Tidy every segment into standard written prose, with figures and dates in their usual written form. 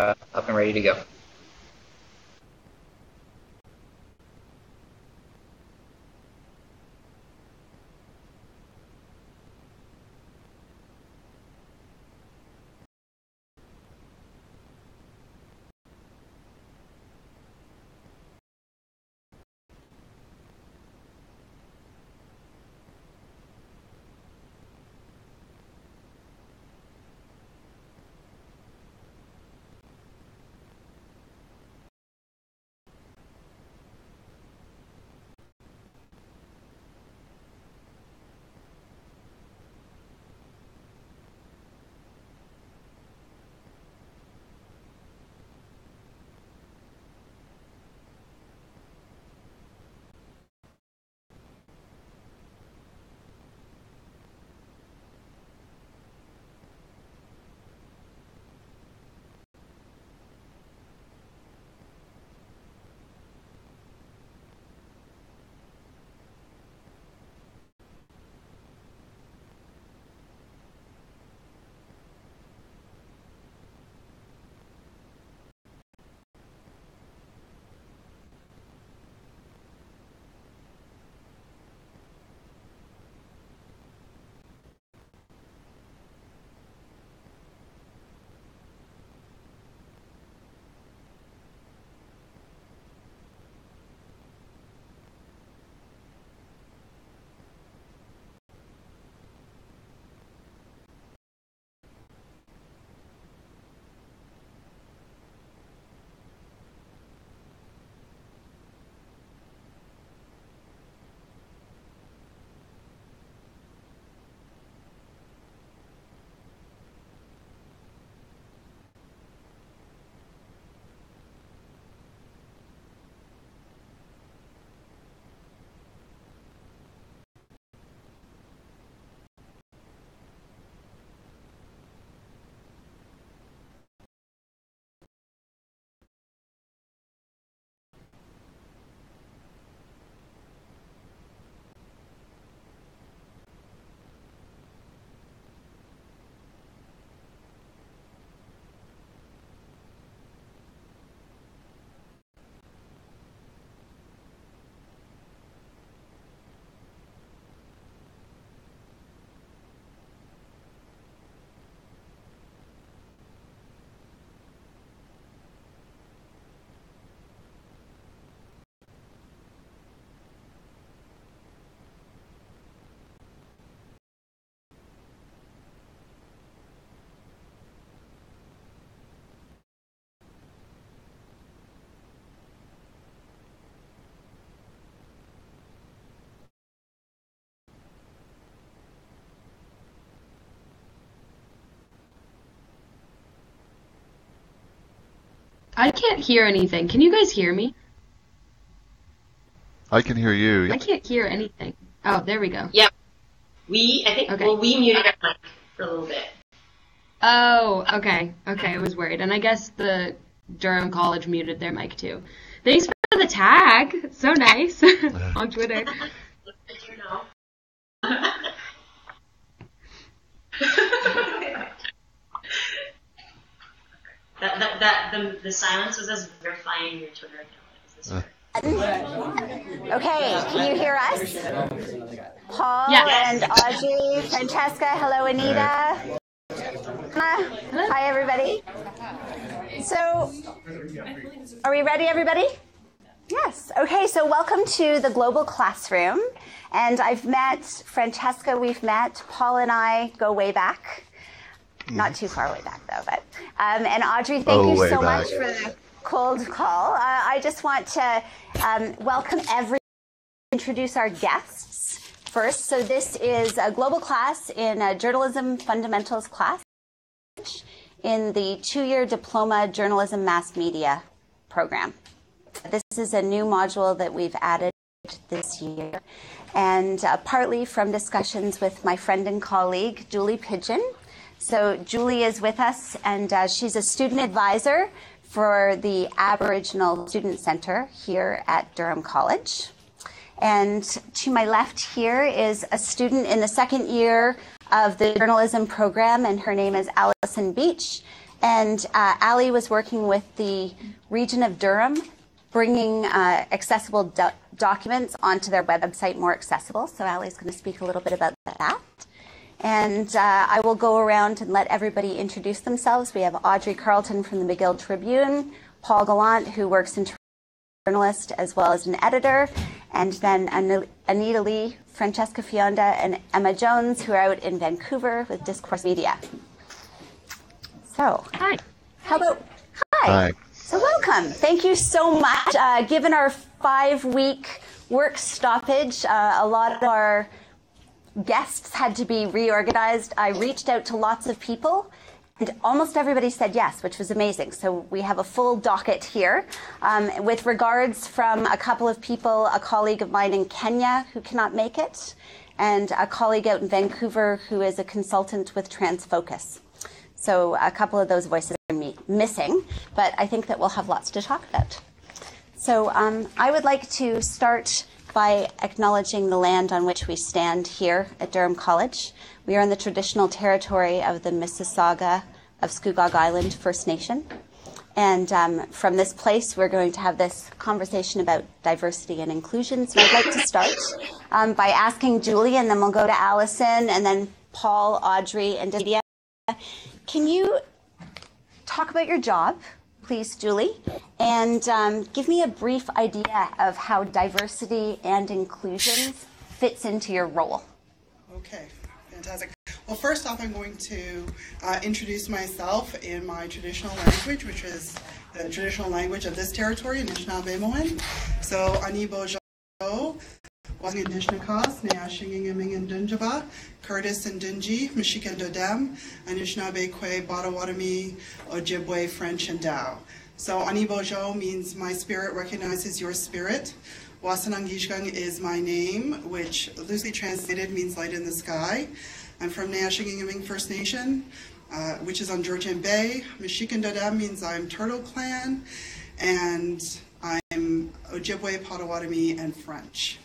up and ready to go. I can't hear anything. Can you guys hear me? I can hear you. I can't hear anything. Oh, there we go. Yep. We muted our mic for a little bit. Oh, okay. Okay, I was worried. And I guess the Durham College muted their mic too. Thanks for the tag. It's so nice on Twitter. The silence was us verifying your Twitter account. Okay, can you hear us? Paul and Audrey, Francesca, hello Anita. Hi everybody. So, are we ready everybody? Yes. Okay, so welcome to the Global Classroom. And I've met Francesca, we've met. Paul and I go way back. Not too far way back though, but and Audrey, thank you so much for the cold call. I just want to welcome introduce our guests first. So this is a global class in a journalism fundamentals class in the 2-year diploma journalism mass media program. This is a new module that we've added this year, and partly from discussions with my friend and colleague, Julie Pigeon. So Julie is with us, and she's a student advisor for the Aboriginal Student Center here at Durham College. And to my left here is a student in the 2nd year of the journalism program, and her name is Allison Beach. And Ali was working with the region of Durham, bringing accessible documents onto their website more accessible. So Ali's going to speak a little bit about that. And I will go around and let everybody introduce themselves. We have Audrey Carlton from the McGill Tribune, Paul Gallant, who works in journalist as well as an editor, and then Anita Lee, Francesca Fionda, and Emma Jones, who are out in Vancouver with Discourse Media. So, hi. Hi. Hi. So welcome. Thank you so much. Given our 5-week work stoppage, a lot of our guests had to be reorganized. I reached out to lots of people, and almost everybody said yes, which was amazing. So we have a full docket here. With regards from a couple of people, a colleague of mine in Kenya who cannot make it, and a colleague out in Vancouver who is a consultant with Transfocus. So a couple of those voices are missing, but I think that we'll have lots to talk about. So I would like to start by acknowledging the land on which we stand here at Durham College. We are in the traditional territory of the Mississauga of Scugog Island First Nation. And from this place, we're going to have this conversation about diversity and inclusion. So I'd like to start by asking Julie, and then we'll go to Allison, and then Paul, Audrey, and Didier. Can you talk about your job, please, Julie, and give me a brief idea of how diversity and inclusion fits into your role? Okay, fantastic. Well, first off, I'm going to introduce myself in my traditional language, which is the traditional language of this territory, Anishinaabemowin. So, Ani Bojo, Wasngi Nishnakas, Neashinging and Dunjaba, Curtis and Dingy, Michigan Dodem, Anishinaabe Kwe, Potawatomi, Ojibwe, French, and Dao. So, Ani Bojo means my spirit recognizes your spirit. Wasanangishgang is my name, which loosely translated means light in the sky. I'm from Neashinging First Nation, which is on Georgian Bay. Michigan Dodem means I'm Turtle Clan, and I'm Ojibwe, Potawatomi, and French.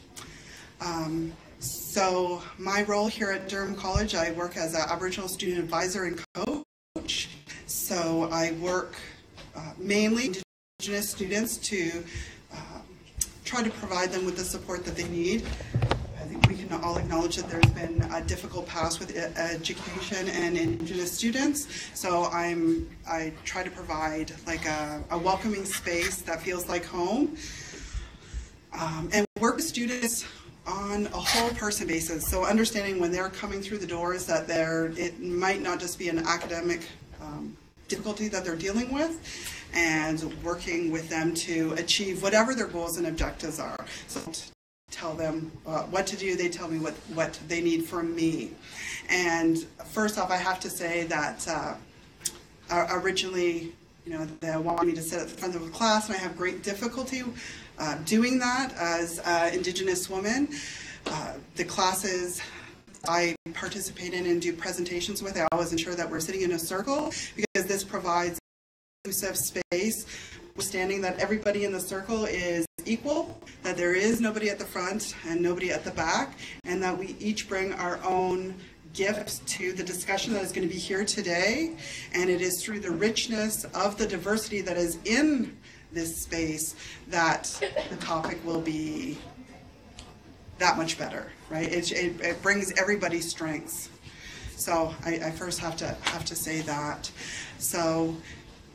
So my role here at Durham College, I work as an Aboriginal student advisor and coach. So I work mainly with Indigenous students to try to provide them with the support that they need. I think we can all acknowledge that there's been a difficult past with education and Indigenous students. So I try to provide like a welcoming space that feels like home, and work with students on a whole person basis. So understanding when they're coming through the doors that it might not just be an academic difficulty that they're dealing with, and working with them to achieve whatever their goals and objectives are. So tell them what to do, they tell me what they need from me. And first off, I have to say that originally, they wanted me to sit at the front of the class, and I have great difficulty doing that as an Indigenous woman. The classes I participate in and do presentations with, I always ensure that we're sitting in a circle, because this provides inclusive space, understanding that everybody in the circle is equal, that there is nobody at the front and nobody at the back, and that we each bring our own gifts to the discussion that is going to be here today. And it is through the richness of the diversity that is in this space that the topic will be that much better, right? It brings everybody's strengths. So I first have to say that. So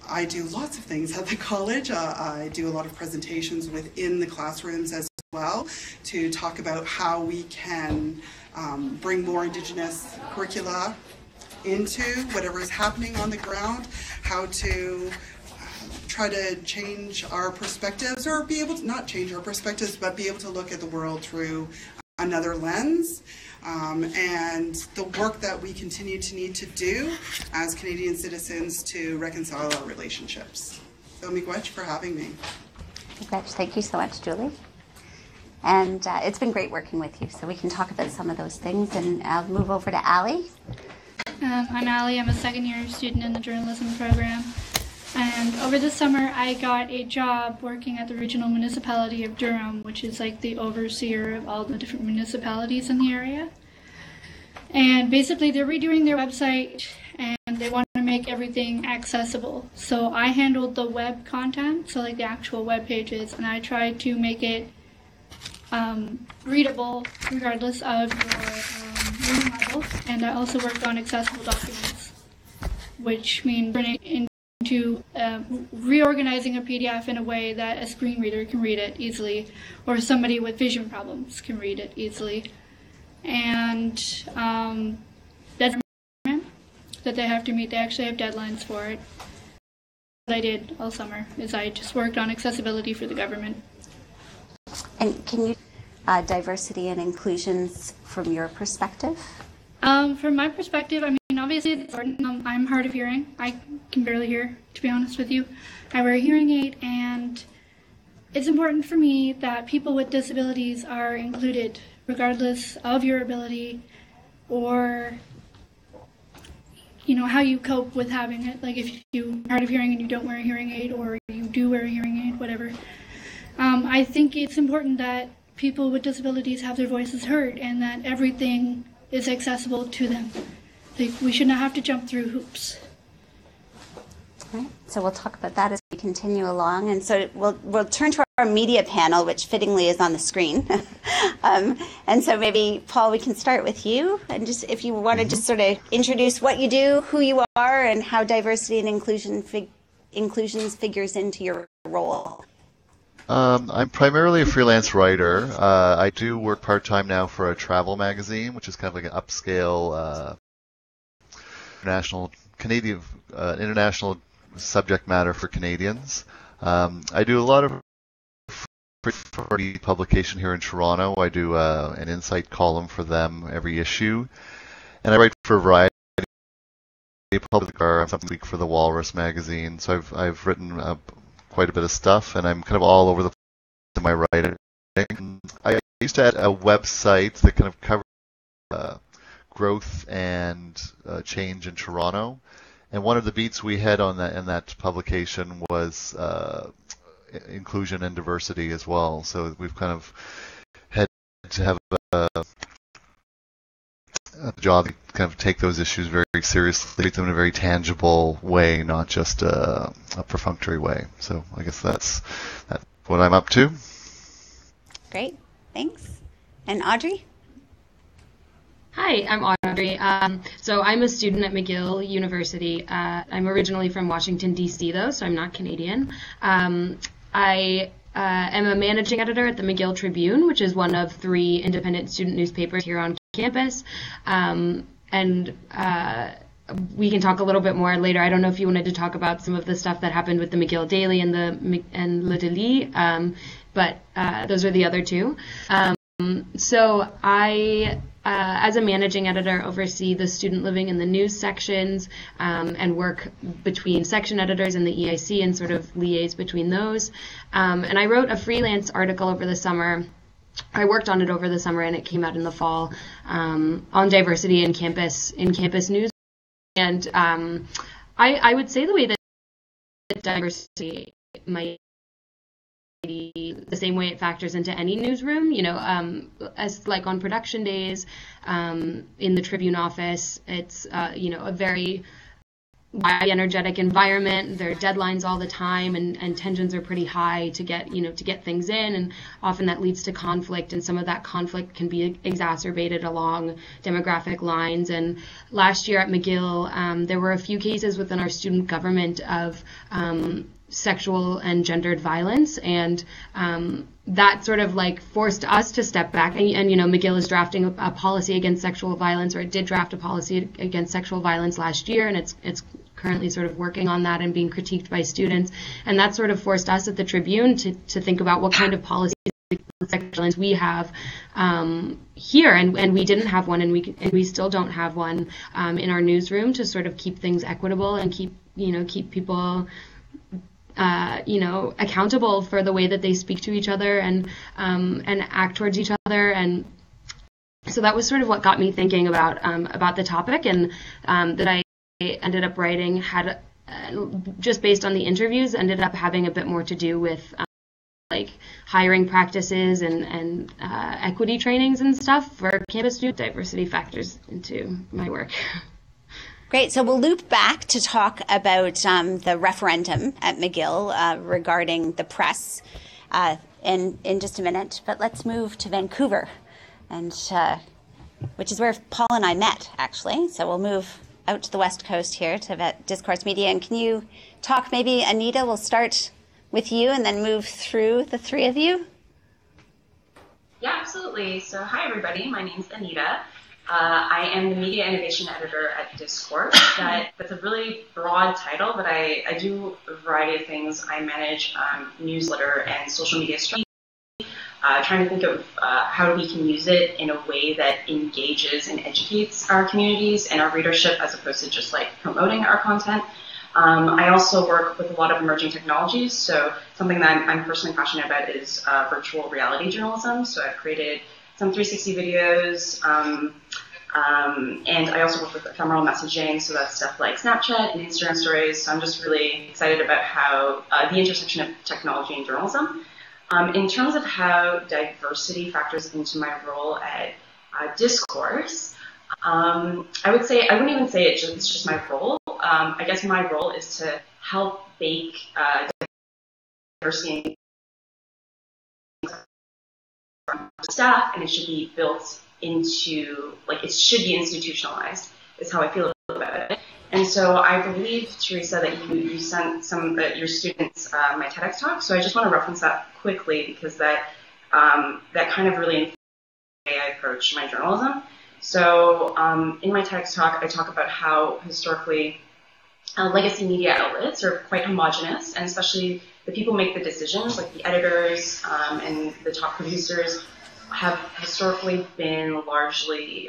I do lots of things at the college. I do a lot of presentations within the classrooms as well to talk about how we can bring more Indigenous curricula into whatever is happening on the ground, how to try to change our perspectives, or be able to not change our perspectives, but be able to look at the world through another lens, and the work that we continue to need to do as Canadian citizens to reconcile our relationships. So miigwech for having me. Thank you so much, Julie. And it's been great working with you, so we can talk about some of those things, and I'll move over to Ali. I'm Ali. I'm a second-year student in the journalism program. And over the summer, I got a job working at the Regional Municipality of Durham, which is like the overseer of all the different municipalities in the area. And basically, they're redoing their website, and they want to make everything accessible. So I handled the web content, so like the actual web pages, and I tried to make it readable regardless of your reading level. And I also worked on accessible documents, which means turning it into reorganizing a PDF in a way that a screen reader can read it easily, or somebody with vision problems can read it easily. And that's that they have to meet. They actually have deadlines for it. What I did all summer is I just worked on accessibility for the government. And can you diversity and inclusions from your perspective? From my perspective, I mean, obviously it's important. I'm hard of hearing. I can barely hear, to be honest with you. I wear a hearing aid, and it's important for me that people with disabilities are included, regardless of your ability or, you know, how you cope with having it. Like if you're hard of hearing and you don't wear a hearing aid, or you do wear a hearing aid, whatever. I think it's important that people with disabilities have their voices heard and that everything is accessible to them. Like, we should not have to jump through hoops. All right, so we'll talk about that as we continue along. And so we'll turn to our media panel, which fittingly is on the screen. And so maybe, Paul, we can start with you. And just if you want to just sort of introduce what you do, who you are, and how diversity and inclusions figures into your role. I'm primarily a freelance writer. I do work part-time now for a travel magazine, which is kind of like an upscale international subject matter for Canadians. I do a lot of free publication here in Toronto. I do an insight column for them every issue, and I write for a variety of public something week for the Walrus magazine. So I've written quite a bit of stuff, and I'm kind of all over the place in my writing. I used to have a website that kind of covered growth and change in Toronto, and one of the beats we had on that in that publication was inclusion and diversity as well. So we've kind of had to have a job to kind of take those issues very seriously, take them in a very tangible way, not just a perfunctory way. So I guess that's what I'm up to. Great, thanks. And Audrey? Hi, I'm Audrey. So I'm a student at McGill University. I'm originally from Washington, D.C., though, so I'm not Canadian. I am a managing editor at the McGill Tribune, which is one of 3 independent student newspapers here on campus. And we can talk a little bit more later. I don't know if you wanted to talk about some of the stuff that happened with the McGill Daily and Le Daily, but those are the other 2. So I, as a managing editor, oversee the student living and the news sections, and work between section editors and the EIC and sort of liaise between those. And I wrote a freelance article over the summer. I worked on it over the summer, and it came out in the fall, on diversity in campus news. And I would say the way that diversity might be the same way it factors into any newsroom, you know, as like on production days, in the Tribune office, it's, you know, a very energetic environment. There are deadlines all the time, and tensions are pretty high to get things in, and often that leads to conflict, and some of that conflict can be exacerbated along demographic lines. And last year at McGill, there were a few cases within our student government of sexual and gendered violence, and that sort of like forced us to step back. And you know, McGill is drafting a policy against sexual violence, or it did draft a policy against sexual violence last year, and it's currently sort of working on that and being critiqued by students. And that sort of forced us at the Tribune to think about what kind of policies sexual violence we have here, and we didn't have one, and we still don't have one in our newsroom to sort of keep things equitable and keep people accountable for the way that they speak to each other and act towards each other. And so that was sort of what got me thinking about the topic, and that I ended up writing had just based on the interviews ended up having a bit more to do with like hiring practices and equity trainings and stuff for campus student. Diversity factors into my work. Great. So we'll loop back to talk about the referendum at McGill regarding the press in just a minute. But let's move to Vancouver, and which is where Paul and I met, actually. So we'll move out to the West Coast here to Discourse Media. And can you talk, maybe, Anita, we'll start with you and then move through the three of you? Yeah, absolutely. So hi, everybody. My name's Anita. I am the media innovation editor at Discourse. That's a really broad title, but I do a variety of things. I manage newsletter and social media strategy, trying to think of how we can use it in a way that engages and educates our communities and our readership as opposed to just like promoting our content. I also work with a lot of emerging technologies, so something that I'm personally passionate about is virtual reality journalism. So I've created some 360 videos, and I also work with ephemeral messaging, so that's stuff like Snapchat and Instagram stories. So I'm just really excited about how the intersection of technology and journalism. In terms of how diversity factors into my role at Discourse, I wouldn't even say it's just my role. I guess my role is to help bake diversity staff, and it should be built into, like, it should be institutionalized, is how I feel about it. And so I believe, Teresa, that you sent some of your students my TEDx talk, so I just want to reference that quickly because that kind of really informs the way I approach my journalism. So in my TEDx talk, I talk about how historically legacy media outlets are quite homogenous, and especially the people who make the decisions, like the editors and the top producers, have historically been largely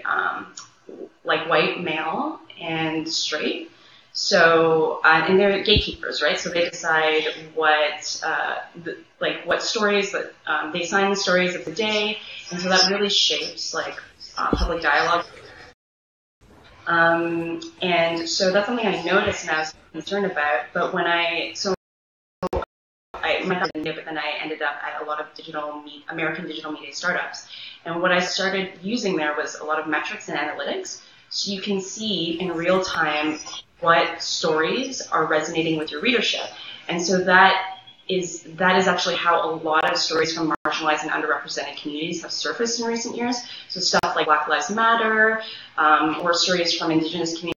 like white, male, and straight. So, and they're gatekeepers, right? So they decide what stories that they assign the stories of the day, and so that really shapes like public dialogue. And so that's something I noticed and I was concerned about. But when I ended up at a lot of American digital media startups. And what I started using there was a lot of metrics and analytics. So you can see in real time what stories are resonating with your readership. And so that is actually how a lot of stories from marginalized and underrepresented communities have surfaced in recent years. So stuff like Black Lives Matter, or stories from Indigenous communities.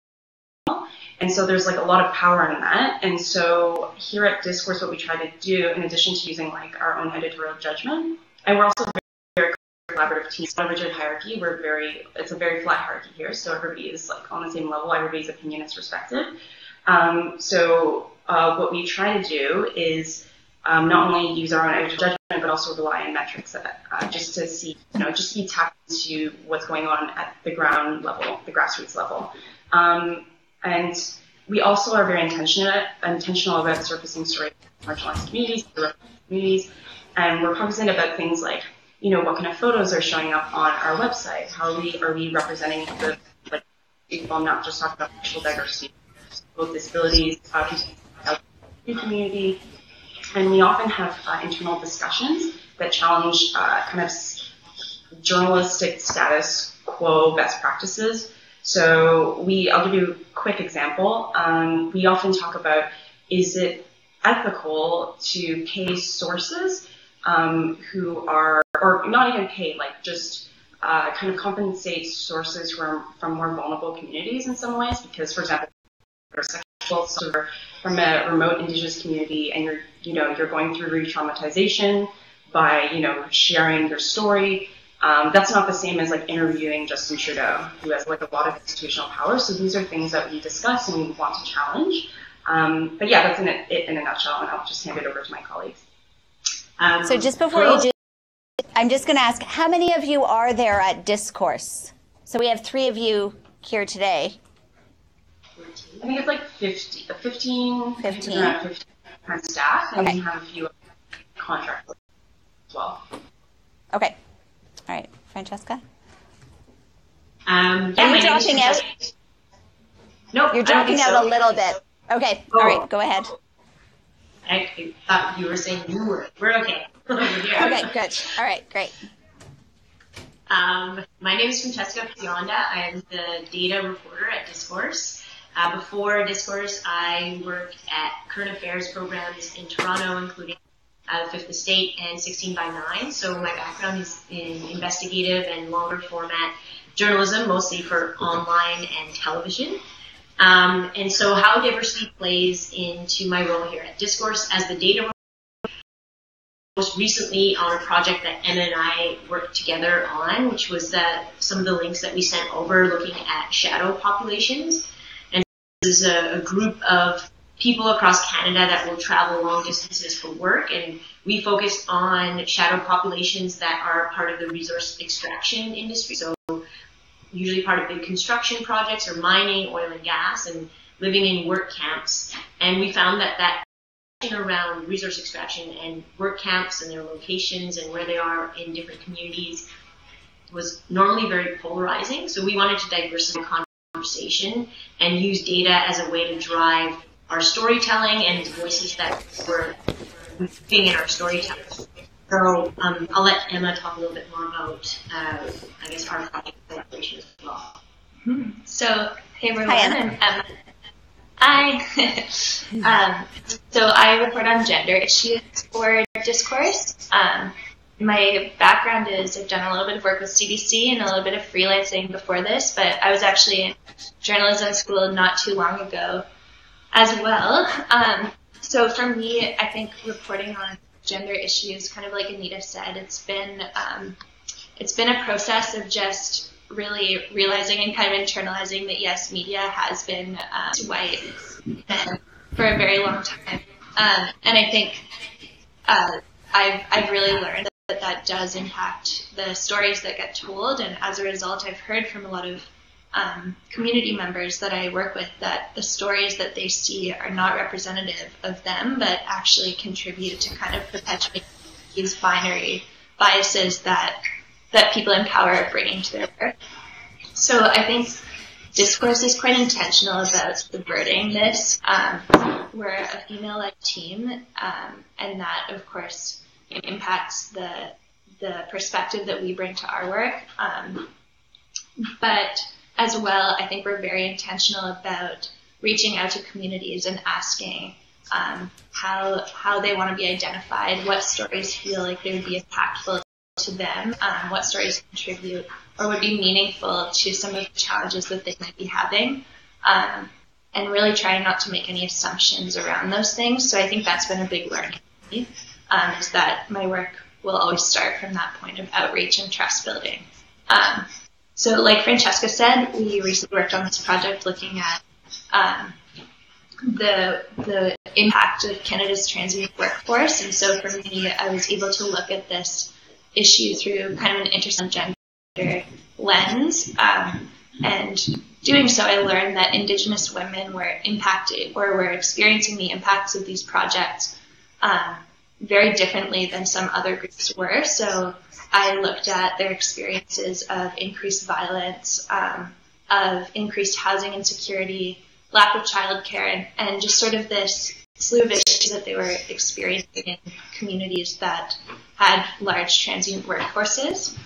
And so there's like a lot of power in that. And so here at Discourse, what we try to do, in addition to using like our own editorial judgment, and we're also very collaborative team, not a rigid hierarchy. It's a very flat hierarchy here. So everybody is like on the same level. Everybody's opinion is respected. So what we try to do is not only use our own editorial judgment, but also rely on metrics just to see, just to be tapped into what's going on at the ground level, the grassroots level. And we also are very intentional about surfacing stories of marginalized communities, and we're cognizant about things like, what kind of photos are showing up on our website? How are we representing the people? I'm not just talking about racial diversity, both disabilities, community, and we often have internal discussions that challenge kind of journalistic status quo best practices. So I'll give you a quick example. We often talk about, is it ethical to pay sources who are, or not even pay, like just kind of compensate sources who are from more vulnerable communities in some ways? Because, for example, you're sexual or from a remote Indigenous community, and you're going through re-traumatization by sharing your story. That's not the same as like interviewing Justin Trudeau, who has like a lot of institutional power. So these are things that we discuss and we want to challenge. But yeah, that's it in a nutshell, and I'll just hand it over to my colleagues. So just before you do, I'm just going to ask, how many of you are there at Discourse? So we have 3 of you here today. I think it's like 15 staff, and we have a few contractors as well. Okay. All right, Francesca? Are you dropping out? Nope. You're dropping out a little bit. Okay, all right, go ahead. I thought you were saying you were. We're okay. Okay, good. All right, great. My name is Francesca Pionda. I'm the data reporter at Discourse. Before Discourse, I worked at current affairs programs in Toronto, including Fifth Estate and 16 by 9. So my background is in investigative and longer format journalism, mostly for online and television. And so how diversity plays into my role here at Discourse as the data most recently on a project that Emma and I worked together on, which was some of the links that we sent over looking at shadow populations. And this is a group of people across Canada that will travel long distances for work, and we focused on shadow populations that are part of the resource extraction industry, so usually part of big construction projects or mining, oil and gas, and living in work camps. And we found that around resource extraction and work camps and their locations and where they are in different communities was normally very polarizing. So we wanted to diversify conversation and use data as a way to drive our storytelling and voices that were being in our storytelling. So I'll let Emma talk a little bit more about, I guess, our project collaboration as well. So, hey everyone, Hi, Emma. I'm Emma. Hi. So I report on gender issues for Discourse. My background is I've done a little bit of work with CBC and a little bit of freelancing before this, but I was actually in journalism school not too long ago as well. So for me, I think reporting on gender issues, kind of like Anita said, it's been a process of just really realizing and kind of internalizing that yes, media has been white for a very long time, and I think I've really learned that does impact the stories that get told, and as a result, I've heard from a lot of community members that I work with that the stories that they see are not representative of them, but actually contribute to kind of perpetuate these binary biases that people in power are bringing to their work. So I think Discourse is quite intentional about subverting this. We're a female-led team, and that, of course, impacts the perspective that we bring to our work. But as well, I think we're very intentional about reaching out to communities and asking how they want to be identified, what stories feel like they would be impactful to them, what stories contribute or would be meaningful to some of the challenges that they might be having, and really trying not to make any assumptions around those things. So I think that's been a big learning for me, is that my work will always start from that point of outreach and trust building. So like Francesca said, we recently worked on this project looking at the impact of Canada's trans youth workforce. And so for me, I was able to look at this issue through kind of an intersectional gender lens. And doing so, I learned that Indigenous women were impacted or were experiencing the impacts of these projects very differently than some other groups were. So I looked at their experiences of increased violence, of increased housing insecurity, lack of childcare, and just sort of this slew of issues that they were experiencing in communities that had large transient workforces.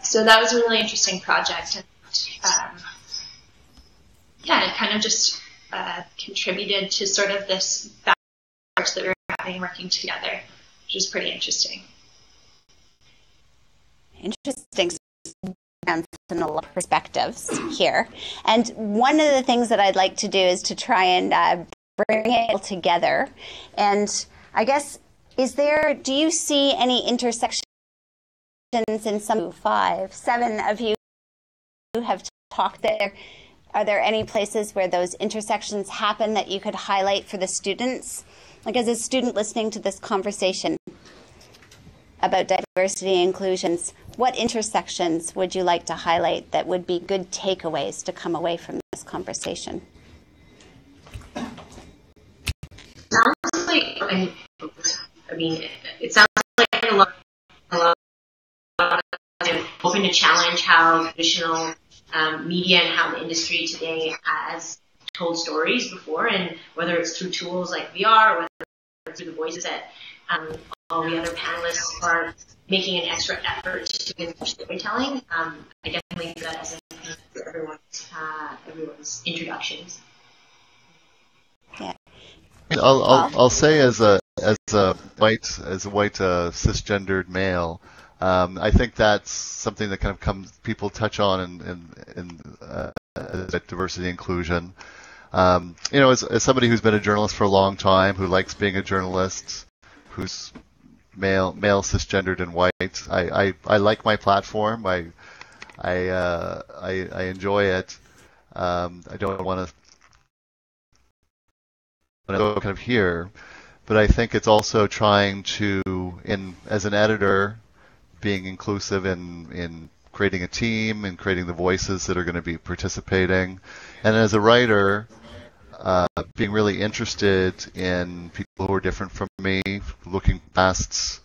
So that was a really interesting project. And it kind of just contributed to sort of this balance that we were having working together, which was pretty interesting. Interesting. And a lot of perspectives here. And one of the things that I'd like to do is to try and bring it all together. And I guess, do you see any intersections in some 5, 7 of you who have talked there? Are there any places where those intersections happen that you could highlight for the students? Like as a student listening to this conversation about diversity and inclusions, what intersections would you like to highlight that would be good takeaways to come away from this conversation? Sounds like, it sounds like a lot of hoping to challenge how traditional media and how the industry today has told stories before, and whether it's through tools like VR or whether it's through the voices that all the other panelists are making an extra effort to enrich storytelling. I definitely do that as a for everyone's introductions. Yeah. I'll say as a white cisgendered male, I think that's something that kind of people touch on in diversity inclusion. As somebody who's been a journalist for a long time, who likes being a journalist, who's male, cisgendered, and white, I like my platform. I enjoy it. I don't want to kind of here, but I think it's also trying to, as an editor, being inclusive in creating a team and creating the voices that are going to be participating, and as a writer, being really interested in people who are different from me, looking past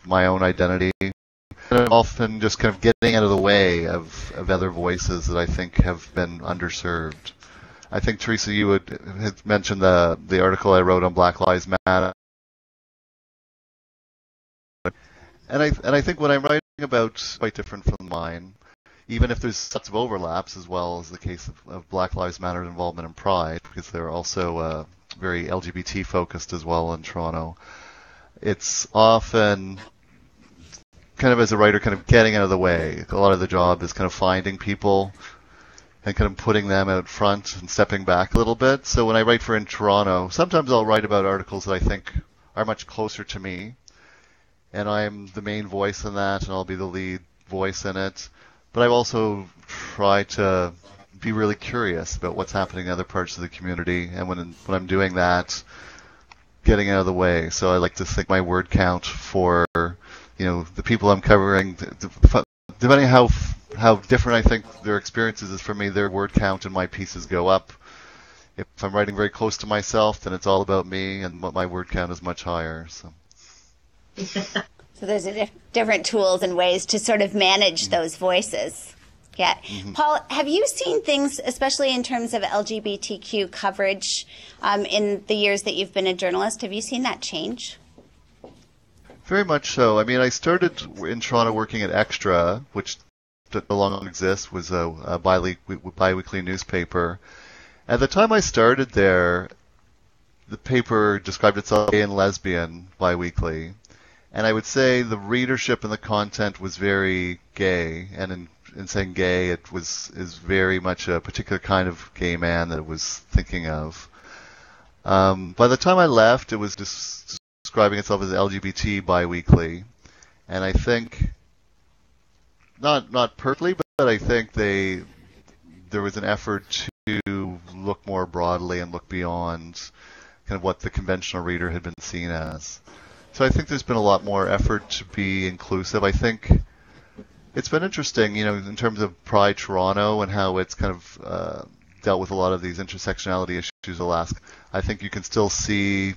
my own identity, and often just kind of getting out of the way of other voices that I think have been underserved. I think, Teresa, you had mentioned the article I wrote on Black Lives Matter. And I think what I'm writing about is quite different from mine, even if there's lots of overlaps, as well as the case of Black Lives Matter involvement in Pride, because they're also very LGBT focused as well in Toronto. It's often kind of, as a writer, kind of getting out of the way. A lot of the job is kind of finding people and kind of putting them out front and stepping back a little bit. So when I write for In Toronto, sometimes I'll write about articles that I think are much closer to me, and I'm the main voice in that, and I'll be the lead voice in it. But I also try to be really curious about what's happening in other parts of the community, and when I'm doing that, getting out of the way. So I like to think my word count for the people I'm covering, depending on how different I think their experiences is from me, their word count and my pieces go up. If I'm writing very close to myself, then it's all about me, and my word count is much higher. So there's different tools and ways to sort of manage those voices. Yeah. Mm-hmm. Paul, have you seen things, especially in terms of LGBTQ coverage in the years that you've been a journalist, have you seen that change? Very much so. I mean, I started in Toronto working at Extra, which no longer exists, was a bi-weekly newspaper. At the time I started there, the paper described itself as gay and lesbian bi-weekly, and I would say the readership and the content was very gay, and in saying gay, is very much a particular kind of gay man that it was thinking of. By the time I left, it was describing itself as LGBT bi-weekly, and I think not perfectly, but I think there was an effort to look more broadly and look beyond kind of what the conventional reader had been seen as. So I think there's been a lot more effort to be inclusive. I think it's been interesting, in terms of Pride Toronto and how it's kind of dealt with a lot of these intersectionality issues. I think you can still see,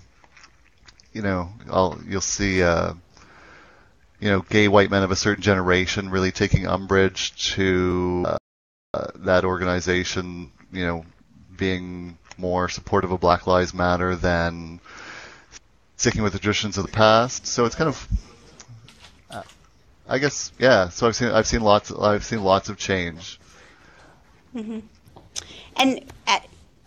you'll see, gay white men of a certain generation really taking umbrage to that organization, being more supportive of Black Lives Matter than sticking with the traditions of the past. So it's kind of, I guess, yeah. So I've seen lots of change. Mm-hmm. And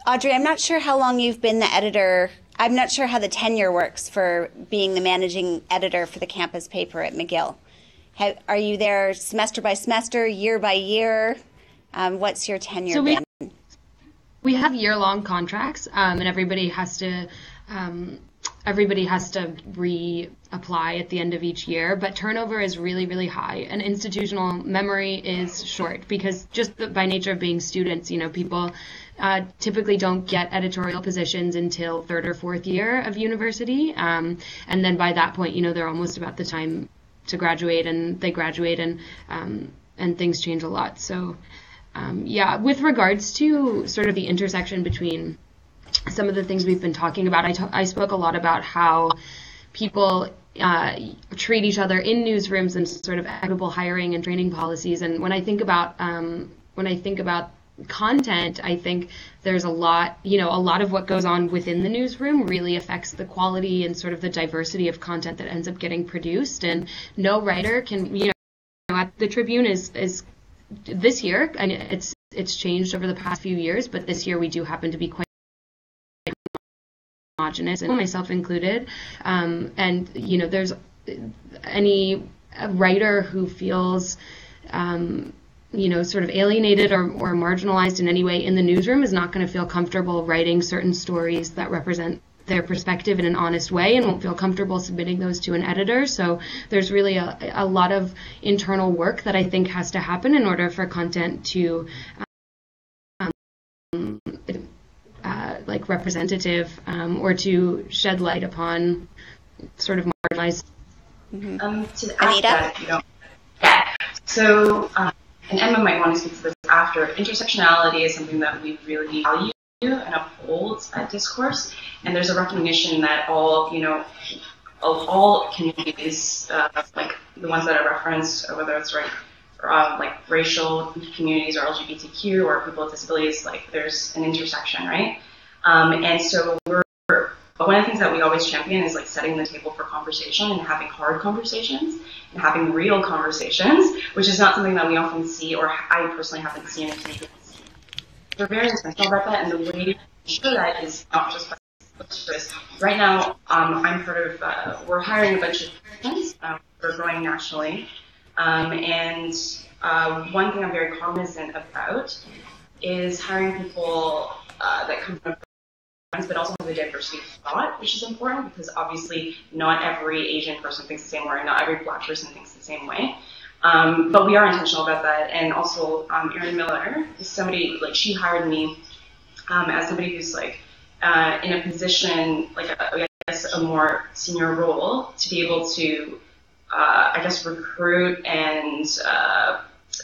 Audrey, I'm not sure how long you've been the editor. I'm not sure how the tenure works for being the managing editor for the campus paper at McGill. Are you there semester by semester, year by year? What's your tenure been? We have year-long contracts, and everybody has to reapply at the end of each year. But turnover is really, really high, and institutional memory is short because just by nature of being students, people typically don't get editorial positions until third or fourth year of university, and then by that point, they're almost about the time to graduate, and they graduate, and things change a lot. So. With regards to sort of the intersection between some of the things we've been talking about, I spoke a lot about how people treat each other in newsrooms and sort of equitable hiring and training policies. And when I think about content, I think there's a lot of what goes on within the newsroom really affects the quality and sort of the diversity of content that ends up getting produced. And no writer can, at the Tribune is this year, and it's changed over the past few years, but this year we do happen to be quite homogenous, and myself included. And there's any writer who feels sort of alienated or marginalized in any way in the newsroom is not going to feel comfortable writing certain stories that represent their perspective in an honest way, and won't feel comfortable submitting those to an editor. So there's really a lot of internal work that I think has to happen in order for content to representative or to shed light upon sort of marginalized. To add that, So, and Emma might want to speak to this after. Intersectionality is something that we really value and uphold at Discourse, and there's a recognition that all communities, like the ones that are referenced, whether it's like racial communities or LGBTQ or people with disabilities, like there's an intersection, right? And so one of the things that we always champion is like setting the table for conversation and having hard conversations and having real conversations, which is not something that we often see, or I personally haven't seen in communities. We're very intentional about that, and the way to ensure that is not just by interest. Right now, I'm part of, we're hiring a bunch of students. We're growing nationally. And one thing I'm very cognizant about is hiring people that come from but also the diversity of thought, which is important because obviously not every Asian person thinks the same way, not every Black person thinks the same way. But we are intentional about that. And also, Erin Miller is somebody, like, she hired me as somebody who's like in a position, like I guess a more senior role, to be able to recruit and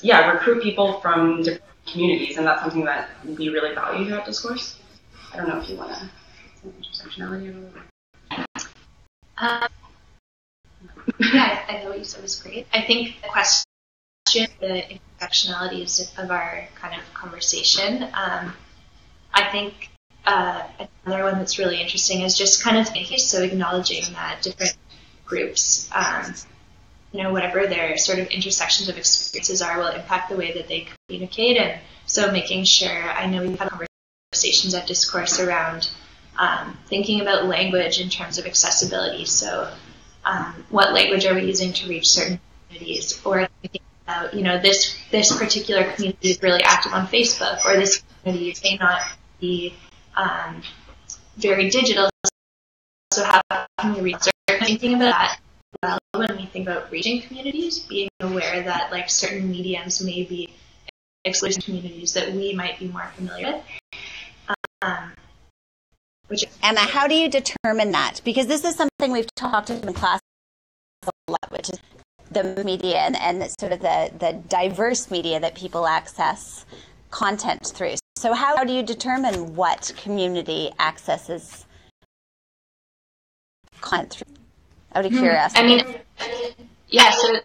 recruit people from different communities, and that's something that we really value here at Discourse. I don't know if you want to intersectionality or Yeah, I know what you said was great. I think the question, the intersectionalities of our kind of conversation, I think another one that's really interesting is just kind of so acknowledging that different groups, whatever their sort of intersections of experiences are, will impact the way that they communicate. And so making sure, I know we've had conversations at Discourse around thinking about language in terms of accessibility. So what language are we using to reach certain communities, or thinking about, this particular community is really active on Facebook, or this community may not be very digital, so how can we reach certain, thinking about that well when we think about reaching communities, being aware that like certain mediums may be exclusive communities that we might be more familiar with. Emma, how do you determine that? Because this is something we've talked about in class a lot, which is the media and sort of the diverse media that people access content through. So how do you determine what community accesses content through? Out of curiosity. So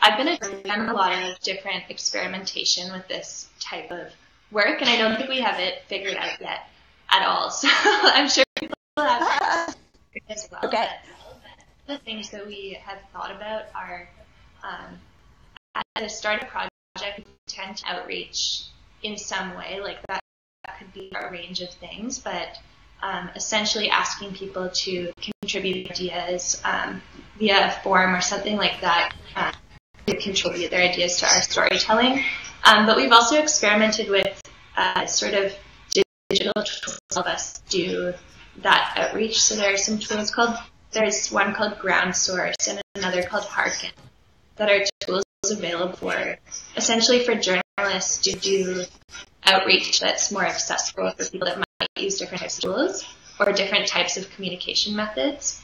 I've done a lot of different experimentation with this type of work, and I don't think we have it figured out yet at all. So I'm sure people have as well. Okay. But the things that we have thought about are, at the start of a project, we tend to outreach in some way, like that could be a range of things, but essentially asking people to contribute ideas via a form or something like that to contribute their ideas to our storytelling. But we've also experimented with sort of digital tools to help us do that outreach. So there are some tools there's one called Groundsource and another called Harken that are tools available for journalists to do outreach that's more accessible for people that might use different types of tools or different types of communication methods.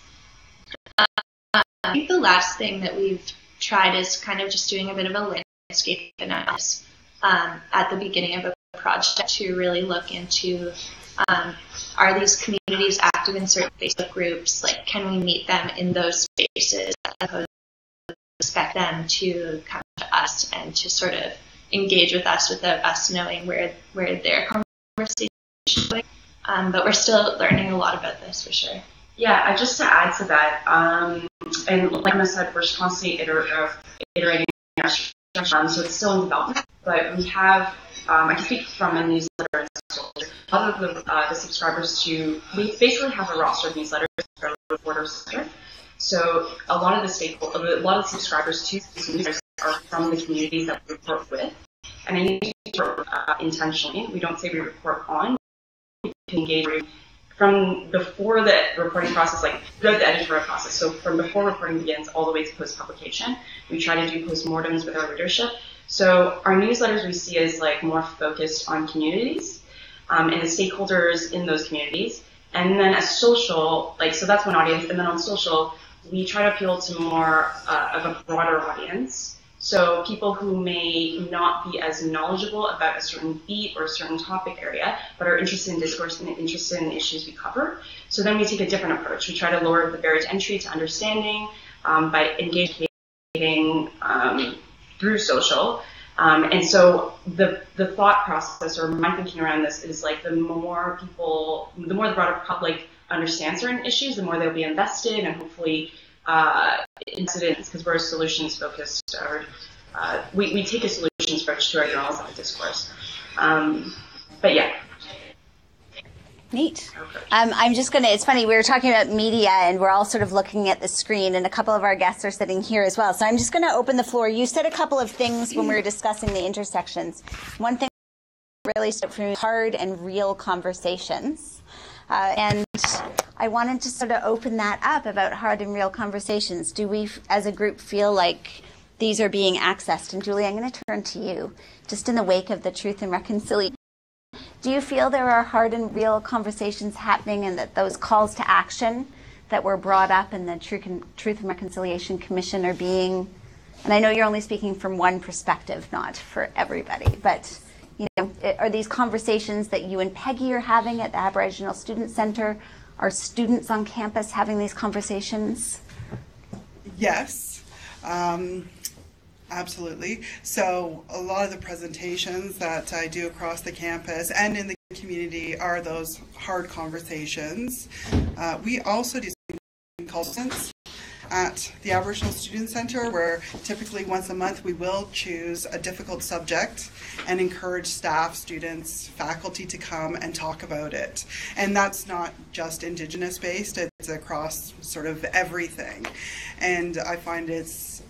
I think the last thing that we've tried is kind of just doing a bit of a landscape analysis at the beginning of a project to really look into are these communities active in certain Facebook groups? Like, can we meet them in those spaces as opposed to expect them to come to us and to sort of engage with us without us knowing where their conversation is going. But we're still learning a lot about this for sure. Yeah, just to add to that, and like I said, we're constantly iterating our structure, so it's still in development. But we have, I can speak from a newsletter. A lot of the subscribers we basically have a roster of newsletters for Reporter Center. So a lot of the subscribers to these newsletters are from the communities that we report with, and I need to report intentionally. We don't say we report on. We can engage from before the reporting process, like throughout the editorial process. So from before reporting begins all the way to post-publication, we try to do postmortems with our readership. So our newsletters we see as like more focused on communities and the stakeholders in those communities. And then as social, so that's one audience. And then on social, we try to appeal to more of a broader audience. So people who may not be as knowledgeable about a certain beat or a certain topic area, but are interested in discourse and interested in issues we cover. So then we take a different approach. We try to lower the barrier to entry to understanding by engaging through social. And so the thought process or my thinking around this is like the more the broader public understands certain issues, the more they'll be invested and hopefully incidents, because we're solutions focused, or we take a solutions approach to our journalism and discourse. But yeah. Neat. I'm just going to, it's funny, we were talking about media and we're all sort of looking at the screen and a couple of our guests are sitting here as well. So I'm just going to open the floor. You said a couple of things when we were discussing the intersections. One thing really stood for me, hard and real conversations. And I wanted to sort of open that up about hard and real conversations. Do we, as a group, feel like these are being accessed? And Julie, I'm going to turn to you. Just in the wake of the Truth and Reconciliation, do you feel there are hard and real conversations happening and that those calls to action that were brought up in the Truth and Reconciliation Commission are being, and I know you're only speaking from one perspective, not for everybody, but are these conversations that you and Peggy are having at the Aboriginal Student Center? Are students on campus having these conversations? Yes, absolutely. So a lot of the presentations that I do across the campus and in the community are those hard conversations. We also do consultants at the Aboriginal Student Center, where typically once a month we will choose a difficult subject and encourage staff, students, faculty to come and talk about it. And that's not just Indigenous based, it's across sort of everything. And I find that's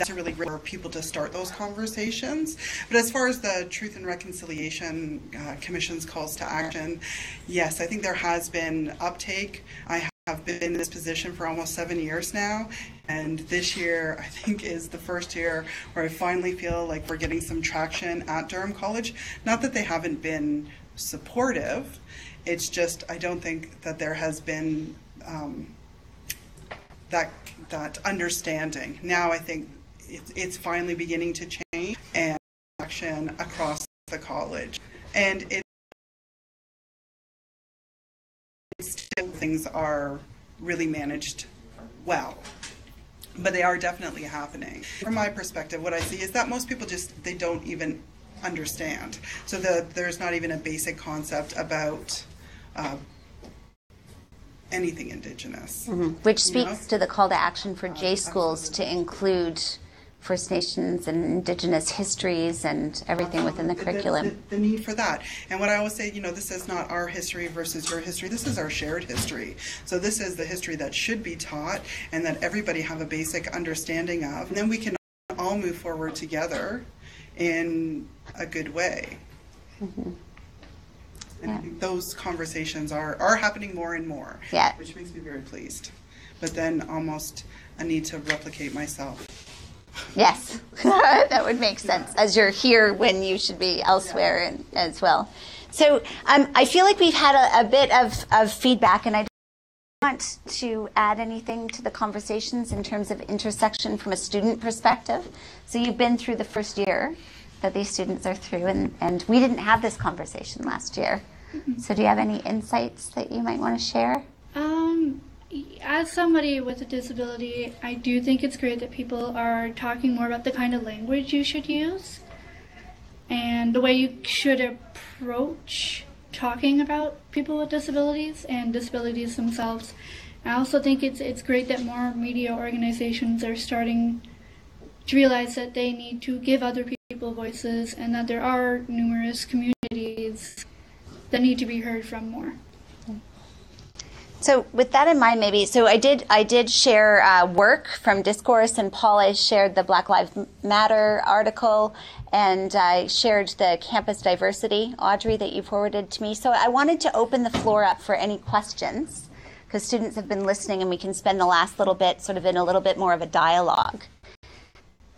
a really great for people to start those conversations. But as far as the Truth and Reconciliation Commission's calls to action, yes, I think there has been uptake. I have been in this position for almost 7 years now, and this year I think is the first year where I finally feel like we're getting some traction at Durham College. Not that they haven't been supportive, it's just I don't think that there has been that understanding. Now I think it's finally beginning to change and action across the college, and still things are really managed well, but they are definitely happening. From my perspective, what I see is that most people they don't even understand. So there's not even a basic concept about anything Indigenous. Mm-hmm. Which speaks to the call to action for J schools to include First Nations and Indigenous histories and everything within the curriculum. The need for that. And what I always say, this is not our history versus your history. This is our shared history. So this is the history that should be taught and that everybody have a basic understanding of. And then we can all move forward together in a good way. Mm-hmm. And I think those conversations are happening more and more, which makes me very pleased. But then almost a need to replicate myself. Yes, that would make sense, as you're here when you should be elsewhere as well. So I feel like we've had a bit of feedback, and I want to add anything to the conversations in terms of intersection from a student perspective. So you've been through the first year that these students are through, and we didn't have this conversation last year. Mm-hmm. So do you have any insights that you might want to share? as somebody with a disability, I do think it's great that people are talking more about the kind of language you should use and the way you should approach talking about people with disabilities and disabilities themselves. I also think it's great that more media organizations are starting to realize that they need to give other people voices and that there are numerous communities that need to be heard from more. So with that in mind, maybe, so I did share work from Discourse, and Paula shared the Black Lives Matter article, and I shared the campus diversity, Audrey, that you forwarded to me. So I wanted to open the floor up for any questions, because students have been listening, and we can spend the last little bit sort of in a little bit more of a dialogue.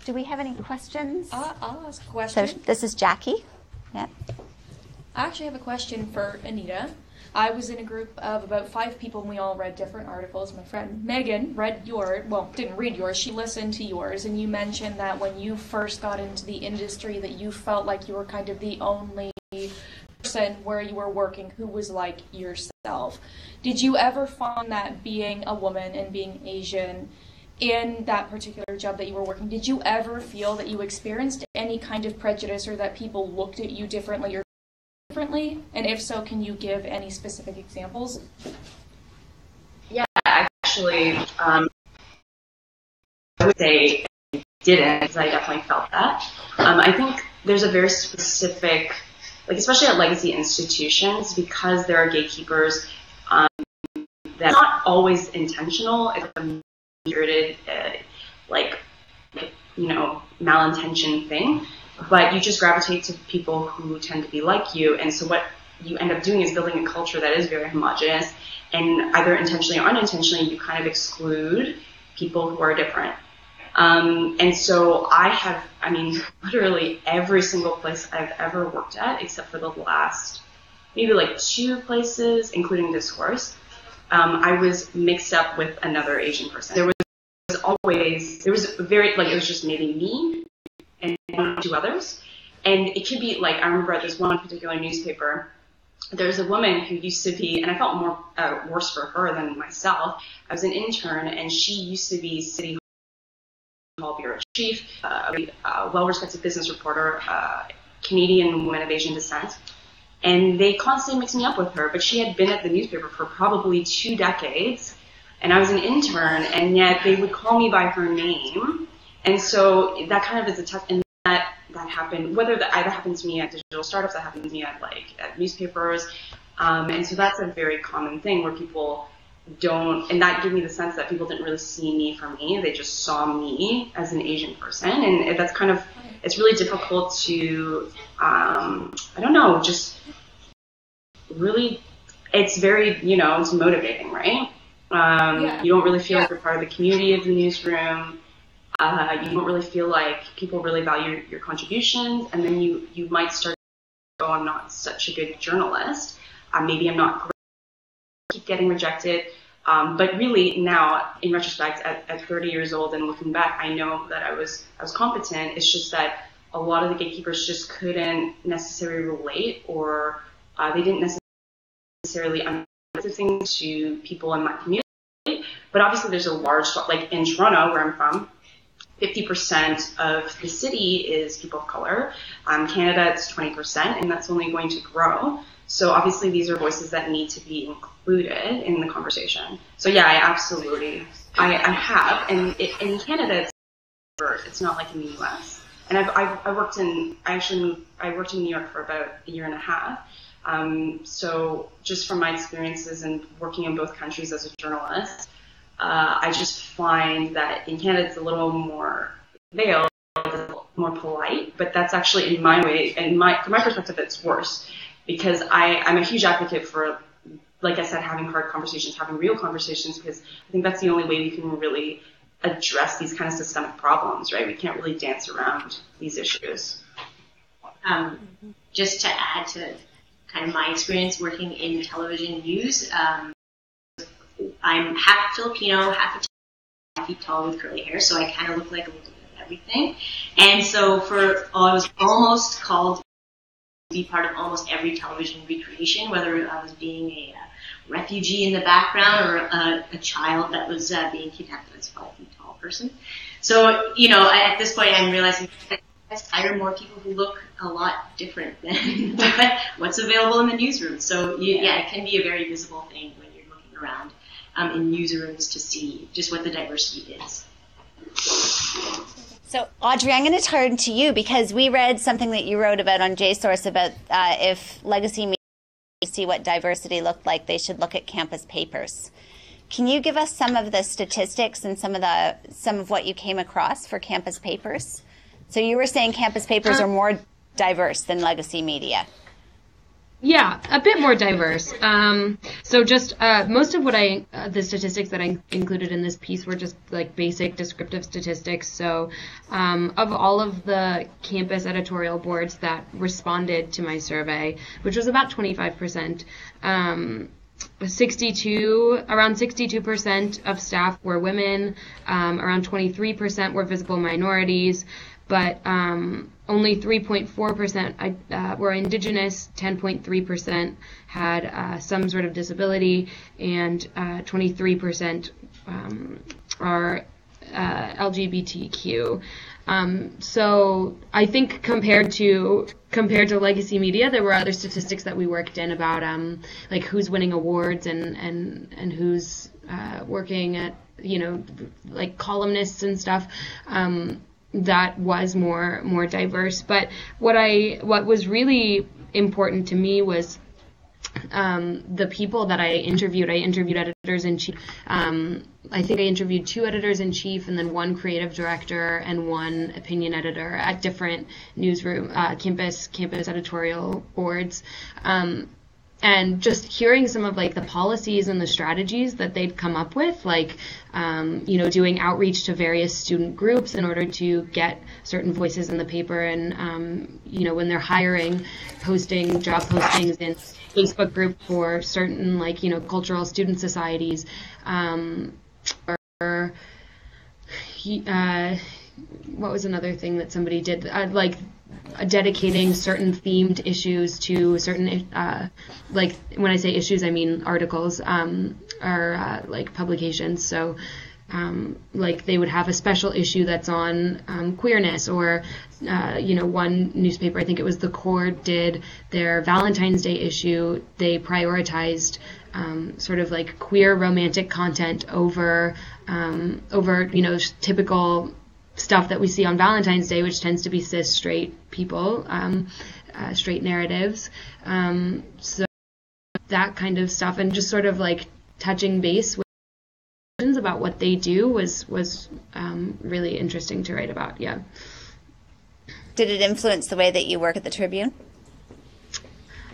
Do we have any questions? I'll ask a question. So this is Jackie. Yeah. I actually have a question for Anita. I was in a group of about 5 people, and we all read different articles. My friend Megan read yours, well, didn't read yours, she listened to yours, and you mentioned that when you first got into the industry that you felt like you were kind of the only person where you were working who was like yourself. Did you ever find that being a woman and being Asian in that particular job that you were working, did you ever feel that you experienced any kind of prejudice or that people looked at you differently? And if so, can you give any specific examples? Yeah, actually, I would say I didn't, because I definitely felt that. I think there's a very specific, like especially at legacy institutions, because there are gatekeepers, that's not always intentional. It's a spirited, malintentioned thing. But you just gravitate to people who tend to be like you, and so what you end up doing is building a culture that is very homogenous, and either intentionally or unintentionally, you kind of exclude people who are different. And so literally every single place I've ever worked at, except for the last maybe 2 places, including Discourse, I was mixed up with another Asian person. It was just maybe me and 2 others. And it could be I remember at this one particular newspaper, there's a woman who used to be, and I felt more worse for her than myself. I was an intern, and she used to be City Hall bureau chief, a well-respected business reporter, Canadian woman of Asian descent. And they constantly mixed me up with her, but she had been at the newspaper for probably 2 decades, and I was an intern, and yet they would call me by her name. And so that kind of is a test, and that happened, whether that either happened to me at digital startups, that happened to me at newspapers, and so that's a very common thing where people don't, and that gave me the sense that people didn't really see me for me, they just saw me as an Asian person, and that's kind of, it's really difficult to, just really, it's very, it's motivating, right? You don't really feel like you're part of the community of the newsroom. You don't really feel like people really value your contributions, and then you might start to go, I'm not such a good journalist. Maybe I'm not great. Keep getting rejected. But really now, in retrospect, at 30 years old and looking back, I know that I was competent. It's just that a lot of the gatekeepers just couldn't necessarily relate, or they didn't necessarily understand things to people in my community. But obviously there's a large, in Toronto, where I'm from, 50% of the city is people of color. Canada, it's 20%, and that's only going to grow. So obviously these are voices that need to be included in the conversation. So yeah, I absolutely, I have, and in Canada, it's not like in the U.S. And I worked in New York for about a year and a half. So just from my experiences and working in both countries as a journalist, I just find that in Canada it's a little more veiled, more polite, but that's actually in my way, and from my perspective, it's worse, because I'm a huge advocate for, like I said, having hard conversations, having real conversations, because I think that's the only way we can really address these kind of systemic problems, right? We can't really dance around these issues. Just to add to kind of my experience working in television news, I'm half Filipino, half 5 feet tall with curly hair, so I kind of look like a little bit of everything. And so I was almost called to be part of almost every television recreation, whether I was being a refugee in the background or a child that was being kidnapped that's 5 feet tall person. So, you know, at this point I'm realizing that I hire more people who look a lot different than what's available in the newsroom. So, yeah, it can be a very visible thing when you're looking around in newsrooms to see just what the diversity is. So, Audrey, I'm going to turn to you because we read something that you wrote about on JSource about if legacy media see what diversity looked like, they should look at campus papers. Can you give us some of the statistics and some of what you came across for campus papers? So you were saying campus papers are more diverse than legacy media. Yeah, a bit more diverse. So just most of what the statistics that I included in this piece were just like basic descriptive statistics. So of all of the campus editorial boards that responded to my survey, which was about 25%, around 62% of staff were women, around 23% were visible minorities, but only 3.4% were Indigenous, 10.3% had some sort of disability, and 23% are LGBTQ. So I think compared to legacy media, there were other statistics that we worked in about like who's winning awards and who's working at, you know, like columnists and stuff. That was more diverse. But what was really important to me was the people that I interviewed. I interviewed editors-in-chief. I think I interviewed 2 editors-in-chief and then 1 creative director and 1 opinion editor at different newsroom, campus editorial boards. And just hearing some of like the policies and the strategies that they'd come up with, like, you know, doing outreach to various student groups in order to get certain voices in the paper, and, you know, when they're hiring, posting job postings in Facebook group for certain, like, you know, cultural student societies, or what was another thing that somebody did, like dedicating certain themed issues to certain, like when I say issues, I mean articles, or like publications. So like they would have a special issue that's on queerness, or you know, one newspaper, I think it was The Cord, did their Valentine's Day issue. They prioritized sort of like queer romantic content over you know, typical stuff that we see on Valentine's Day, which tends to be cis straight people, straight narratives. So that kind of stuff, and just sort of like touching base with about what they do was really interesting to write about. Yeah. Did it influence the way that you work at the Tribune?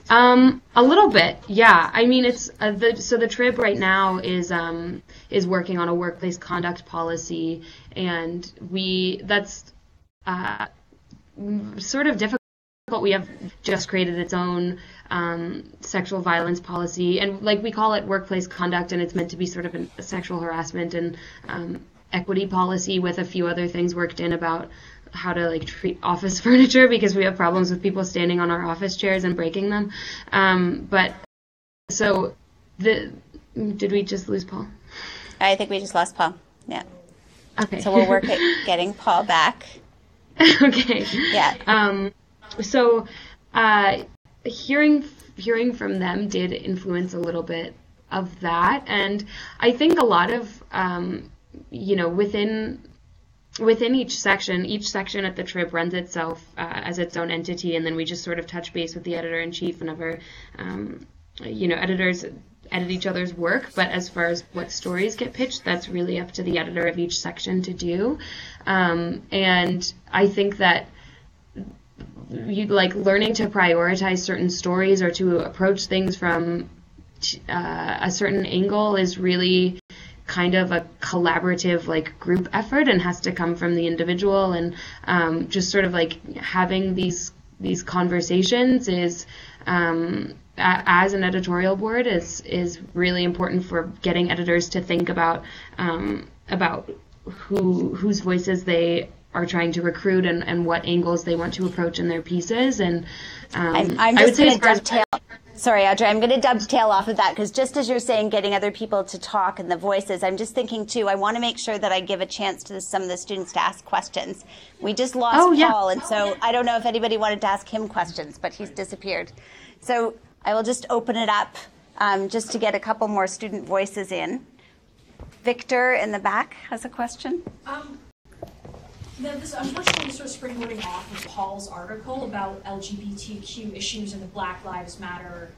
A little bit, yeah. I mean, it's the Trib right now is working on a workplace conduct policy, and that's sort of difficult. We have just created its own sexual violence policy, and like we call it workplace conduct, and it's meant to be sort of a sexual harassment and equity policy with a few other things worked in about how to like treat office furniture, because we have problems with people standing on our office chairs and breaking them. But so did we just lose Paul? I think we just lost Paul. Yeah. Okay. So we'll work at getting Paul back. Okay. Yeah. So hearing from them did influence a little bit of that, and I think a lot of you know, within each section at the Trib runs itself as its own entity, and then we just sort of touch base with the editor-in-chief whenever you know, editors edit each other's work. But as far as what stories get pitched, that's really up to the editor of each section to do. And I think that you like learning to prioritize certain stories or to approach things from a certain angle is really kind of a collaborative like group effort, and has to come from the individual, and just sort of like having these conversations is as an editorial board is really important for getting editors to think about whose voices they are trying to recruit, and what angles they want to approach in their pieces. And I'm just going to dovetail. Sorry, Audrey, I'm going to dovetail off of that because just as you're saying getting other people to talk and the voices, I'm just thinking too, I want to make sure that I give a chance to some of the students to ask questions. We just lost Paul, and so I don't know if anybody wanted to ask him questions, but he's disappeared. So I will just open it up just to get a couple more student voices in. Victor in the back has a question. Now, this unfortunately sort of springboarding off of Paul's article about LGBTQ issues and the Black Lives Matter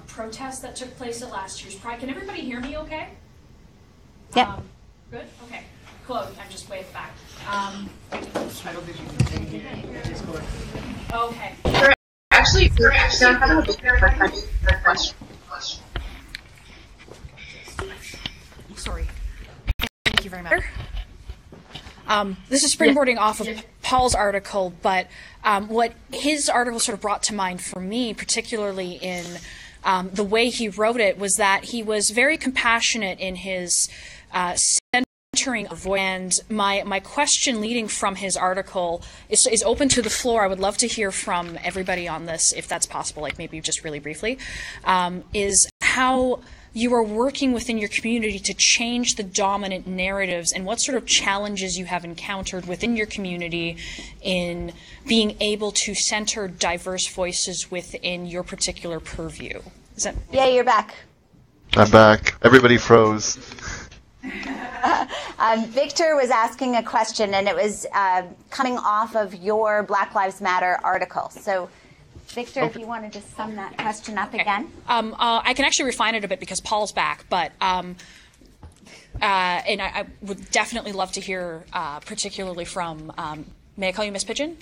protests that took place at last year's Pride. Can everybody hear me okay? Yeah. Good? Okay. Cool. I'm just way back. I don't think you can hear Discord. Okay. Actually, question. Sorry. Thank you very much. This is springboarding off of Paul's article, but what his article sort of brought to mind for me, particularly in the way he wrote it, was that he was very compassionate in his centering of voice. And my question leading from his article is open to the floor. I would love to hear from everybody on this, if that's possible, like maybe just really briefly, is how you are working within your community to change the dominant narratives and what sort of challenges you have encountered within your community in being able to center diverse voices within your particular purview. Is that? Yeah, you're back. I'm back. Everybody froze. Victor was asking a question, and it was coming off of your Black Lives Matter article. So, Victor, if you want to just sum that question up again. I can actually refine it a bit because Paul's back, but and I would definitely love to hear particularly from, may I call you Miss Pigeon?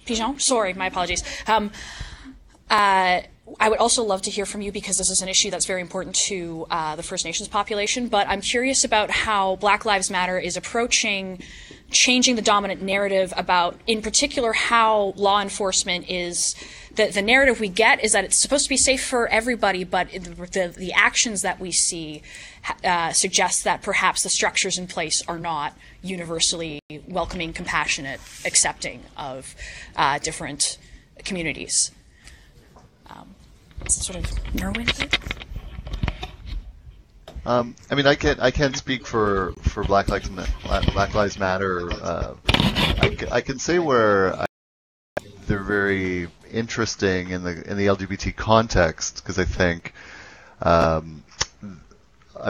Pigeon? Sorry, my apologies. I would also love to hear from you because this is an issue that's very important to the First Nations population, but I'm curious about how Black Lives Matter is approaching changing the dominant narrative about, in particular, how law enforcement is, the narrative we get is that it's supposed to be safe for everybody, but the actions that we see suggest that perhaps the structures in place are not universally welcoming, compassionate, accepting of different communities. Sort of narrowing it. I mean, I can't speak for Black Lives Matter. I can say where they're very interesting in the LGBT context because I think, I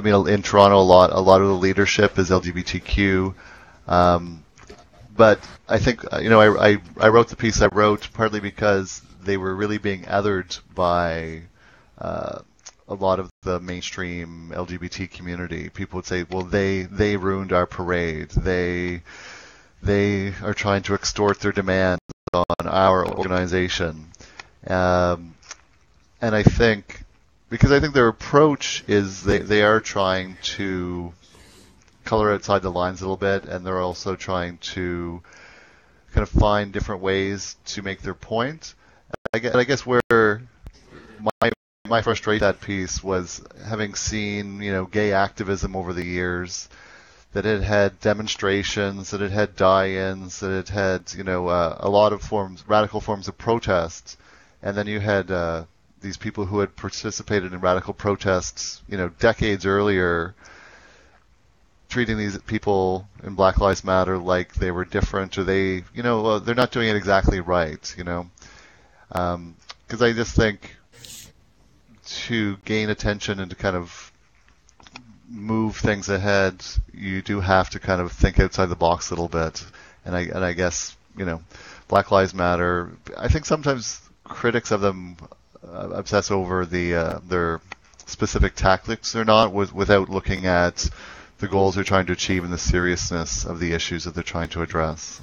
mean, in Toronto, a lot of the leadership is LGBTQ, but I think I wrote the piece I wrote partly because they were really being othered by a lot of the mainstream LGBT community. People would say, well, they ruined our parade. They are trying to extort their demands on our organization. And I think, because I think their approach is they are trying to color outside the lines a little bit, and they're also trying to kind of find different ways to make their point. I guess where my frustration with that piece was having seen, gay activism over the years, that it had demonstrations, that it had die-ins, that it had, a lot of radical forms of protest, and then you had these people who had participated in radical protests, decades earlier, treating these people in Black Lives Matter like they were different, or they're not doing it exactly right, because I just think to gain attention and to kind of move things ahead, you do have to kind of think outside the box a little bit. And I guess, Black Lives Matter, I think sometimes critics of them obsess over their specific tactics or not without looking at the goals they're trying to achieve and the seriousness of the issues that they're trying to address.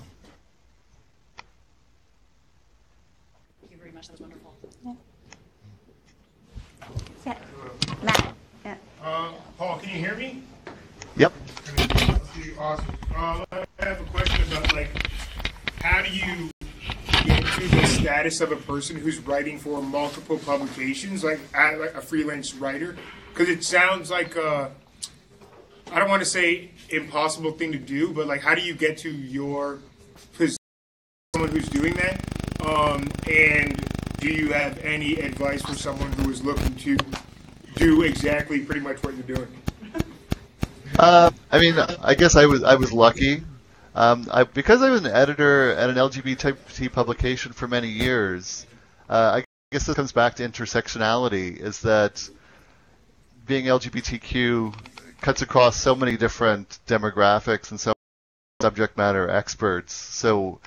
Thank you very much. That was wonderful. Yeah. Matt. Yeah. Paul, can you hear me? Yep. Awesome. I have a question about, how do you get to the status of a person who's writing for multiple publications, like a freelance writer? Because it sounds like I don't want to say impossible thing to do, but how do you get to your position, someone who's doing that? And do do you have any advice for someone who is looking to do exactly pretty much what you're doing? I mean, I guess I was lucky. Because I was an editor at an LGBT publication for many years, I guess this comes back to intersectionality, is that being LGBTQ cuts across so many different demographics and so many subject matter experts. So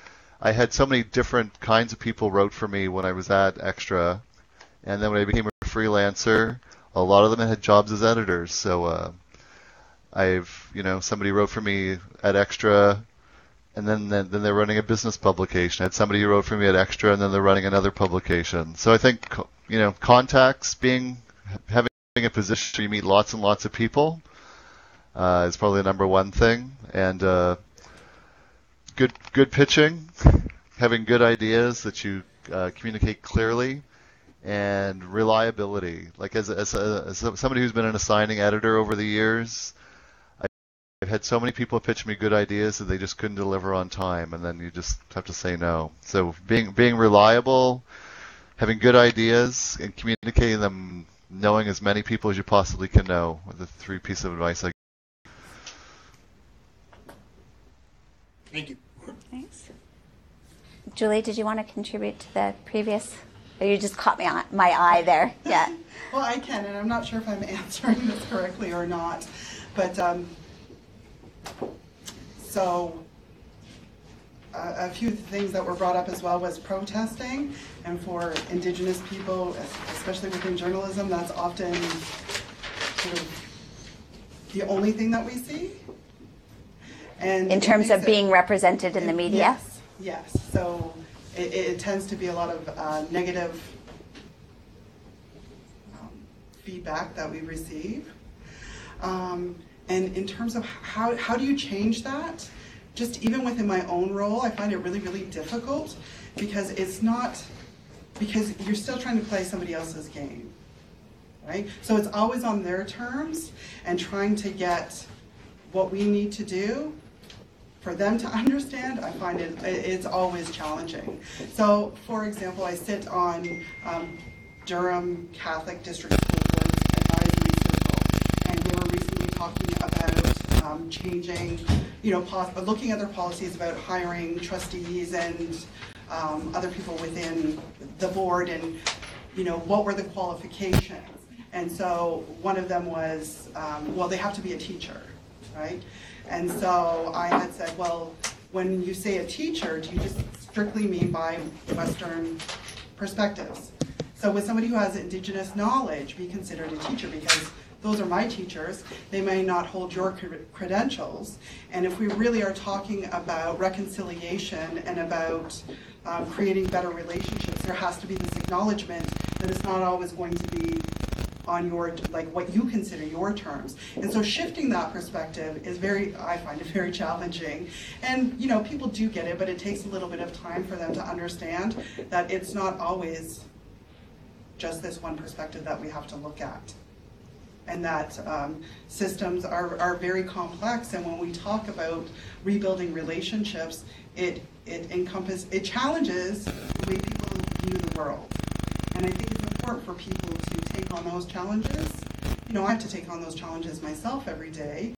I had so many different kinds of people wrote for me when I was at Extra, and then when I became a freelancer, a lot of them had jobs as editors. So somebody wrote for me at Extra, and then they're running a business publication. I had somebody who wrote for me at Extra, and then they're running another publication. So I think, contacts, having a position where you meet lots and lots of people is probably the number one thing. And good pitching, having good ideas that you communicate clearly, and reliability. Like as somebody who's been an assigning editor over the years, I've had so many people pitch me good ideas that they just couldn't deliver on time, and then you just have to say no. So being reliable, having good ideas, and communicating them, knowing as many people as you possibly can know, are the three pieces of advice I give. Thank you. Thanks. Julie, did you want to contribute to the previous? Or you just caught me on my eye there. Yeah. Well, I can, and I'm not sure if I'm answering this correctly or not, but so a few things that were brought up as well was protesting, and for Indigenous people, especially within journalism, that's often sort of the only thing that we see. And in terms of being represented in the media? Yes. So it tends to be a lot of negative feedback that we receive. And in terms of how do you change that? Just even within my own role, I find it really, really difficult because because you're still trying to play somebody else's game, right? So it's always on their terms and trying to get what we need to do for them to understand. I find it's always challenging. So, for example, I sit on Durham Catholic District School Board's advisory circle, and they were recently talking about changing, looking at their policies about hiring trustees and other people within the board, and what were the qualifications. And so one of them was, they have to be a teacher, right? And so I had said, well, when you say a teacher, do you just strictly mean by Western perspectives? So would somebody who has Indigenous knowledge be considered a teacher? Because those are my teachers. They may not hold your credentials. And if we really are talking about reconciliation and about creating better relationships, there has to be this acknowledgement that it's not always going to be on your, what you consider your terms. And so shifting that perspective is I find it very challenging. And, people do get it, but it takes a little bit of time for them to understand that it's not always just this one perspective that we have to look at. And that systems are very complex. And when we talk about rebuilding relationships, it challenges the way people view the world. And I think it's important for people to take on those challenges. I have to take on those challenges myself every day.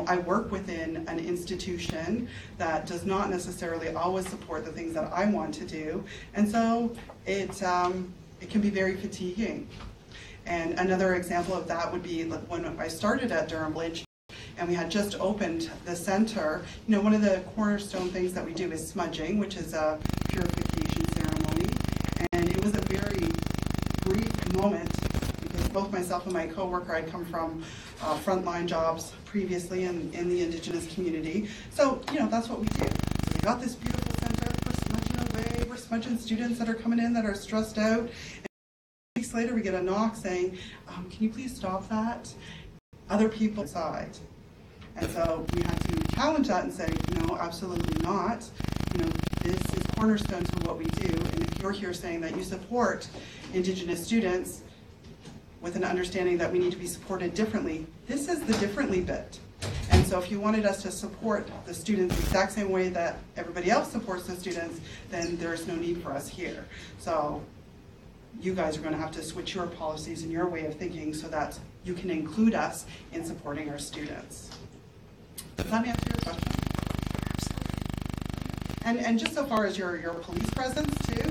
I work within an institution that does not necessarily always support the things that I want to do. And so it can be very fatiguing. And another example of that would be when I started at Durham Lynch and we had just opened the center. One of the cornerstone things that we do is smudging, which is a purification ceremony. And it was a very brief moment because both myself and my coworker had come from frontline jobs previously in the Indigenous community. So, that's what we do. So we got this beautiful center, we're smudging away, we're smudging students that are coming in that are stressed out. Weeks later, we get a knock saying, can you please stop that? Other people inside. And so we had to challenge that and say, no, absolutely not. This is cornerstone to what we do. And if you're here saying that you support Indigenous students with an understanding that we need to be supported differently, this is the differently bit. And so if you wanted us to support the students the exact same way that everybody else supports the students, then there's no need for us here. So you guys are going to have to switch your policies and your way of thinking so that you can include us in supporting our students. Does that answer your question? And just so far as your police presence too,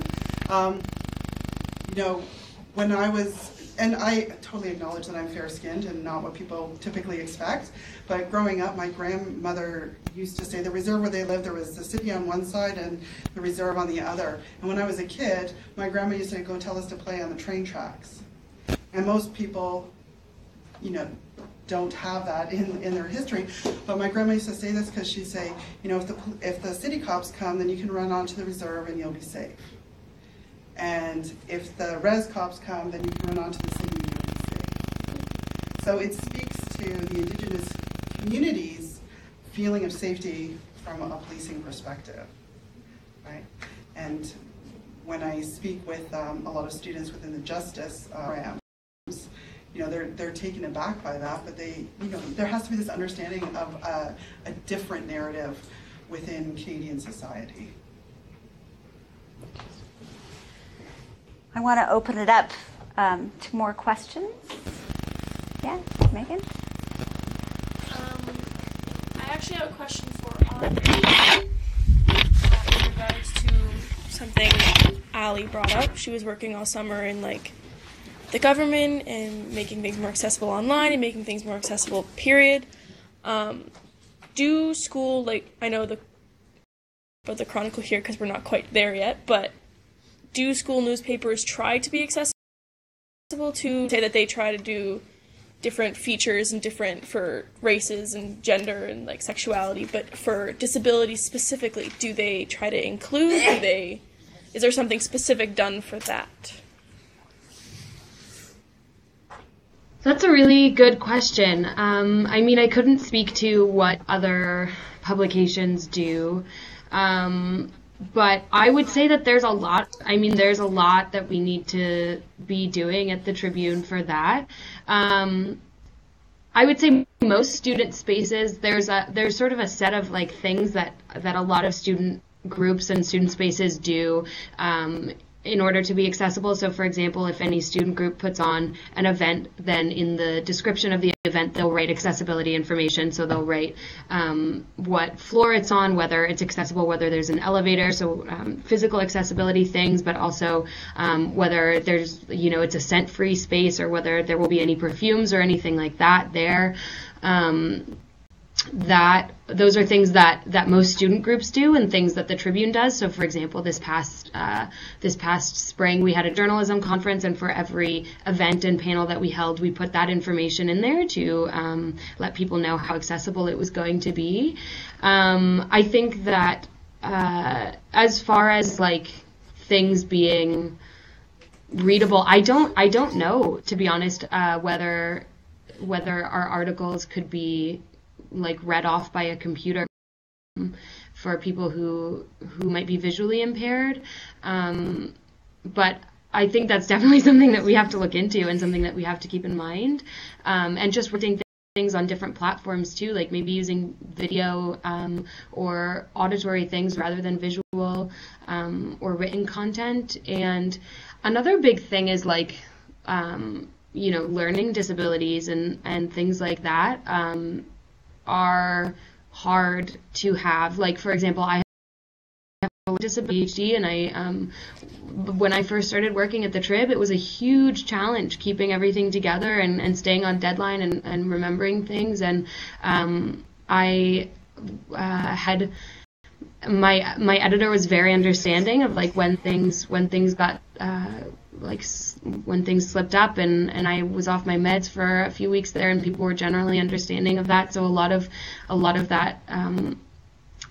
when I was, and I totally acknowledge that I'm fair-skinned and not what people typically expect, but growing up, my grandmother used to say the reserve where they lived, there was the city on one side and the reserve on the other. And when I was a kid, my grandma used to go tell us to play on the train tracks. And most people, don't have that in their history. But my grandma used to say this because she'd say, if the city cops come, then you can run onto the reserve and you'll be safe. And if the res cops come, then you can run onto the city and you'll be safe. So it speaks to the Indigenous community's feeling of safety from a policing perspective, right? And when I speak with a lot of students within the justice programs, they're taken aback by that, but there has to be this understanding of a different narrative within Canadian society. I want to open it up to more questions. Yeah, Megan? I actually have a question for Audrey in regards to something Ali brought up. She was working all summer in the government and making things more accessible online and making things more accessible, period. Do school, I know about the Chronicle here because we're not quite there yet, but do school newspapers try to be accessible to say that they try to do different features and different for races and gender and sexuality, but for disabilities specifically, do they try to include? Is there something specific done for that? That's a really good question. I couldn't speak to what other publications do, but I would say that there's a lot that we need to be doing at the Tribune for that. I would say most student spaces, there's sort of a set of things that a lot of student groups and student spaces do in order to be accessible. So for example, if any student group puts on an event, then in the description of the event, they'll write accessibility information. So they'll write what floor it's on, whether it's accessible, whether there's an elevator, so physical accessibility things, but also whether there's, it's a scent-free space or whether there will be any perfumes or anything like that there. Those are things that most student groups do and things that the Tribune does. So for example, this past spring we had a journalism conference, and for every event and panel that we held, we put that information in there to let people know how accessible it was going to be. I think that as far as things being readable, I don't know, to be honest, whether our articles could be read off by a computer for people who might be visually impaired. But I think that's definitely something that we have to look into and something that we have to keep in mind. And just putting things on different platforms too, maybe using video or auditory things rather than visual or written content. And another big thing is learning disabilities and things like that are hard to have. For example, I have a disability, and when I first started working at the Trib, it was a huge challenge keeping everything together and staying on deadline and remembering things. And I had my editor was very understanding of when things got when things slipped up, and I was off my meds for a few weeks there, and people were generally understanding of that. So a lot of that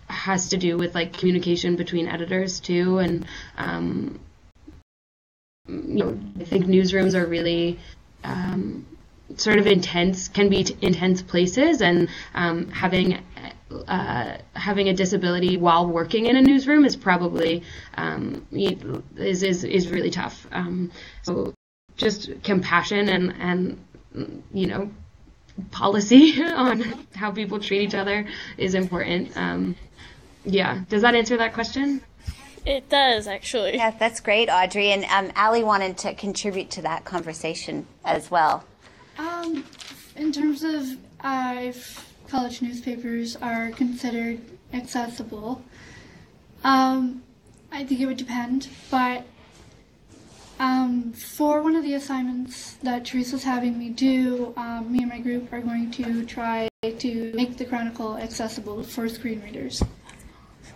has to do with communication between editors too, and I think newsrooms are really sort of can be intense places, and having a disability while working in a newsroom is probably is really tough. So just compassion and policy on how people treat each other is important. Does that answer that question? It does, actually. Yeah, that's great, Audrey. And Allie wanted to contribute to that conversation as well. In terms of if college newspapers are considered accessible, I think it would depend. But for one of the assignments that Teresa's having me do, me and my group are going to try to make the Chronicle accessible for screen readers.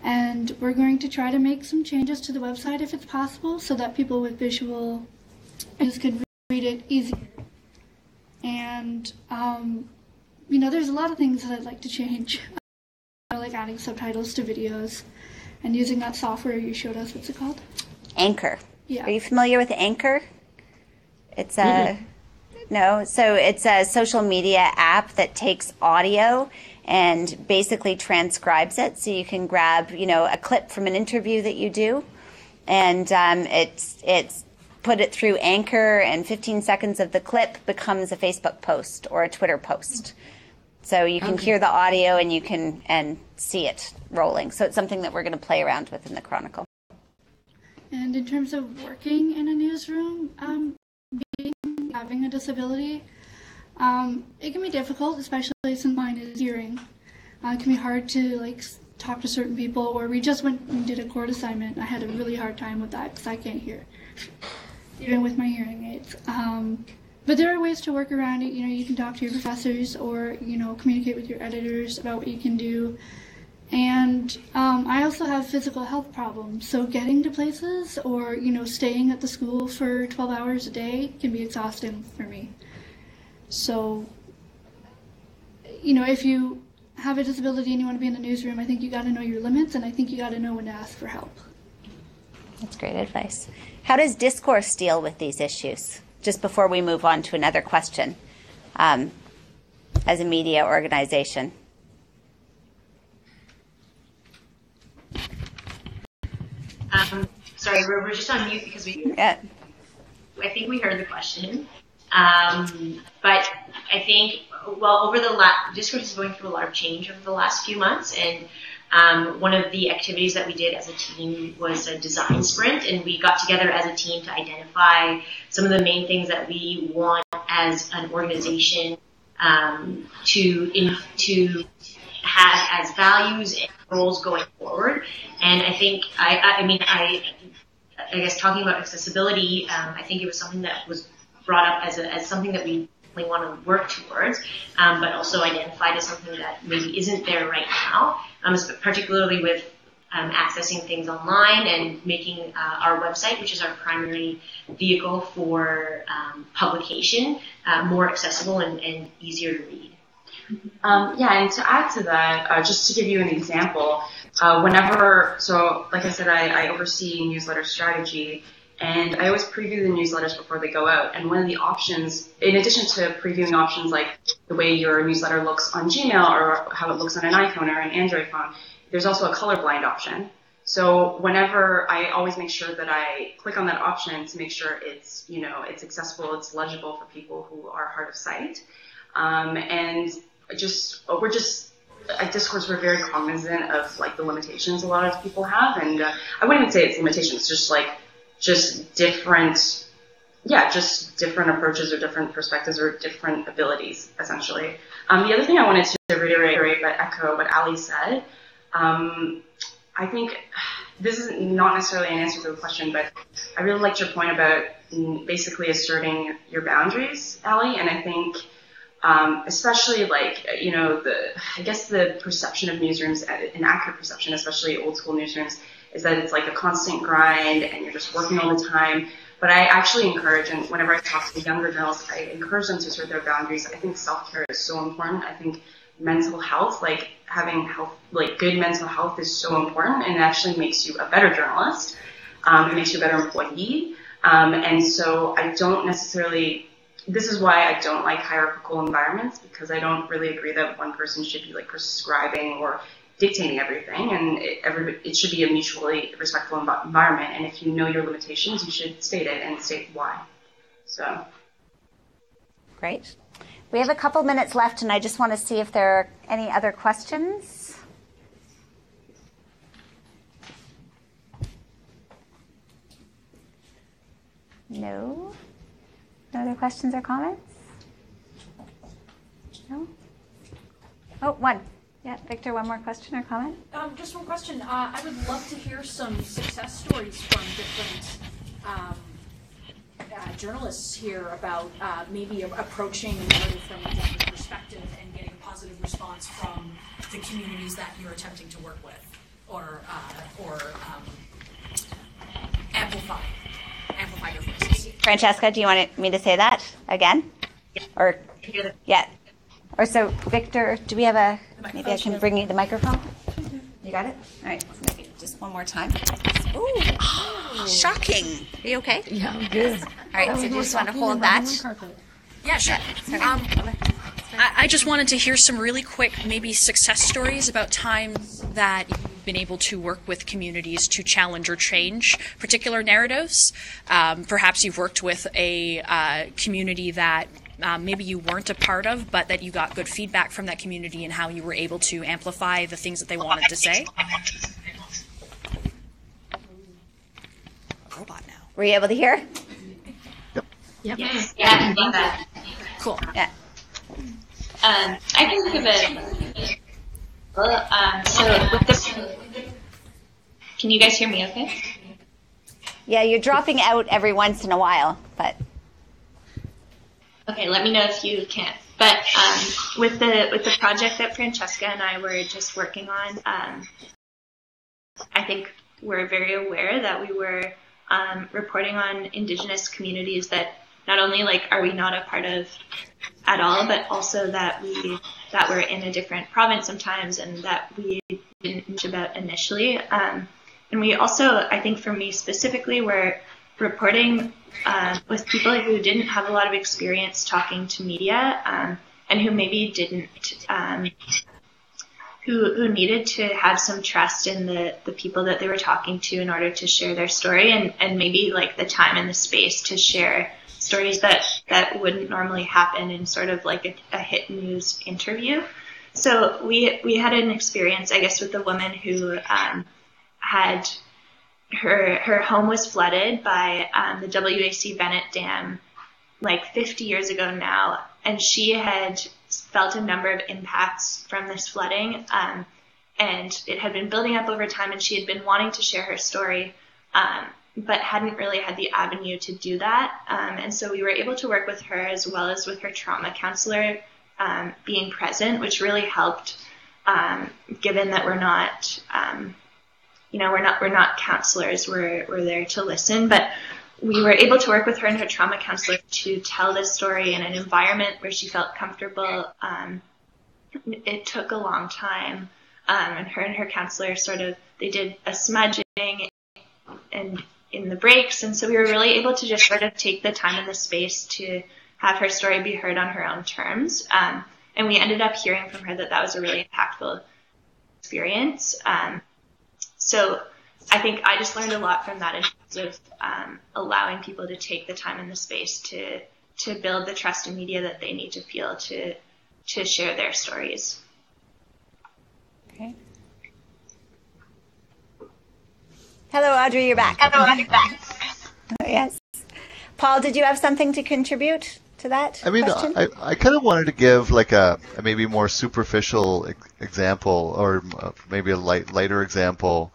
And we're going to try to make some changes to the website if it's possible so that people with visual aids can read it easier. And, there's a lot of things that I'd like to change. Like adding subtitles to videos and using that software you showed us. What's it called? Anchor. Yeah. Are you familiar with Anchor? It's a... No? So it's a social media app that takes audio and basically transcribes it, so you can grab, a clip from an interview that you do, and it's put it through Anchor, and 15 seconds of the clip becomes a Facebook post or a Twitter post. So you can hear the audio and you can see it rolling. So it's something that we're going to play around with in the Chronicle. And in terms of working in a newsroom, having a disability, it can be difficult, especially since mine is hearing. It can be hard to talk to certain people, or we just went and did a court assignment. I had a really hard time with that because I can't hear, even with my hearing aids. But there are ways to work around it. You can talk to your professors or, communicate with your editors about what you can do. And I also have physical health problems, so getting to places or, staying at the school for 12 hours a day can be exhausting for me. So, if you have a disability and you want to be in the newsroom, I think you got to know your limits, and I think you got to know when to ask for help. That's great advice. How does Discourse deal with these issues? Just before we move on to another question, as a media organization. Sorry, we're just on mute because I think we heard the question. But I think, over Discourse is going through a lot of change over the last few months, and one of the activities that we did as a team was a design sprint, and we got together as a team to identify some of the main things that we want as an organization to have as values and goals going forward. And I think, I guess talking about accessibility, I think it was something that was brought up as something that we really want to work towards, but also identified as something that maybe isn't there right now, particularly with accessing things online and making our website, which is our primary vehicle for publication, more accessible and easier to read. And to add to that, just to give you an example, like I said, I oversee newsletter strategy, and I always preview the newsletters before they go out. And one of the options, in addition to previewing options like the way your newsletter looks on Gmail or how it looks on an iPhone or an Android phone, there's also a colorblind option. So whenever I always make sure that I click on that option to make sure it's accessible, it's legible for people who are hard of sight. At Discourse, we're very cognizant of the limitations a lot of people have, and I wouldn't even say it's limitations, just different approaches or different perspectives or different abilities, essentially. The other thing I wanted to reiterate but echo what Ali said, I think this is not necessarily an answer to the question, but I really liked your point about basically asserting your boundaries, Ali, and I think especially the perception of newsrooms, an accurate perception, especially old school newsrooms, is that it's like a constant grind and you're just working all the time. But I actually encourage, and whenever I talk to younger journalists, I encourage them to assert their boundaries. I think self-care is so important. I think mental health, having good mental health is so important, and it actually makes you a better journalist. It makes you a better employee. And so this is why I don't like hierarchical environments, because I don't really agree that one person should be prescribing or dictating everything, and it should be a mutually respectful environment. And if you know your limitations, you should state it and state why. So. Great. We have a couple minutes left, and I just want to see if there are any other questions. No? No other questions or comments? No? Oh, one. Yeah, Victor, one more question or comment? Just one question. I would love to hear some success stories from different journalists here about maybe approaching the narrative from a different perspective and getting positive response from the communities that you're attempting to work with or amplify your voices. Francesca, do you want me to say that again? Yeah. Or yeah. Or so, Victor, do we have a? Maybe I can bring you the microphone. You got it. All right. So maybe just one more time. Ooh, shocking. Are you okay? Yeah, I'm good. All right. So you just want to hold that. Yeah, sure. I just wanted to hear some really quick, maybe success stories about times that you've been able to work with communities to challenge or change particular narratives. Perhaps you've worked with a community that maybe you weren't a part of, but that you got good feedback from that community and how you were able to amplify the things that they wanted to say. Robot now. Were you able to hear? Yep. Yes. Yeah, I love that. Cool. Yeah. I can give it. Well, so with this, can you guys hear me? Okay. Yeah, you're dropping out every once in a while, but. Okay, let me know if you can't. But with the project that Francesca and I were just working on, I think we're very aware that we were reporting on Indigenous communities that not only are we not a part of at all, but also that we're in a different province sometimes and that we didn't know about initially. And we also, I think for me specifically, were reporting with people who didn't have a lot of experience talking to media and who maybe didn't, who needed to have some trust in the people that they were talking to in order to share their story and maybe the time and the space to share stories that wouldn't normally happen in sort of a hit news interview. So we had an experience, I guess, with a woman who had her home was flooded by the WAC Bennett Dam 50 years ago now, and she had felt a number of impacts from this flooding, and it had been building up over time, and she had been wanting to share her story, but hadn't really had the avenue to do that. And so we were able to work with her as well as with her trauma counselor being present, which really helped, given that we're not, we're not counselors, we're there to listen, but we were able to work with her and her trauma counselor to tell this story in an environment where she felt comfortable. It took a long time, and her counselor they did a smudging and in the breaks, and so we were really able to just sort of take the time and the space to have her story be heard on her own terms. And we ended up hearing from her that was a really impactful experience. So I think I just learned a lot from that in terms of allowing people to take the time and the space to build the trust in media that they need to feel to share their stories. Okay. Hello, Audrey, you're back. Oh, yes. Paul, did you have something to contribute to that question? I kind of wanted to give a maybe more superficial example or maybe a lighter example.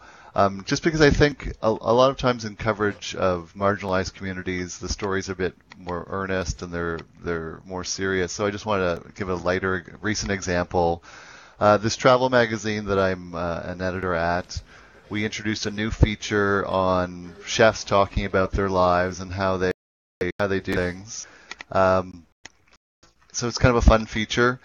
Just because I think a lot of times in coverage of marginalized communities, the stories are a bit more earnest and they're more serious. So I just want to give a lighter recent example. This travel magazine that I'm an editor at, we introduced a new feature on chefs talking about their lives and how they do things. So it's kind of a fun feature.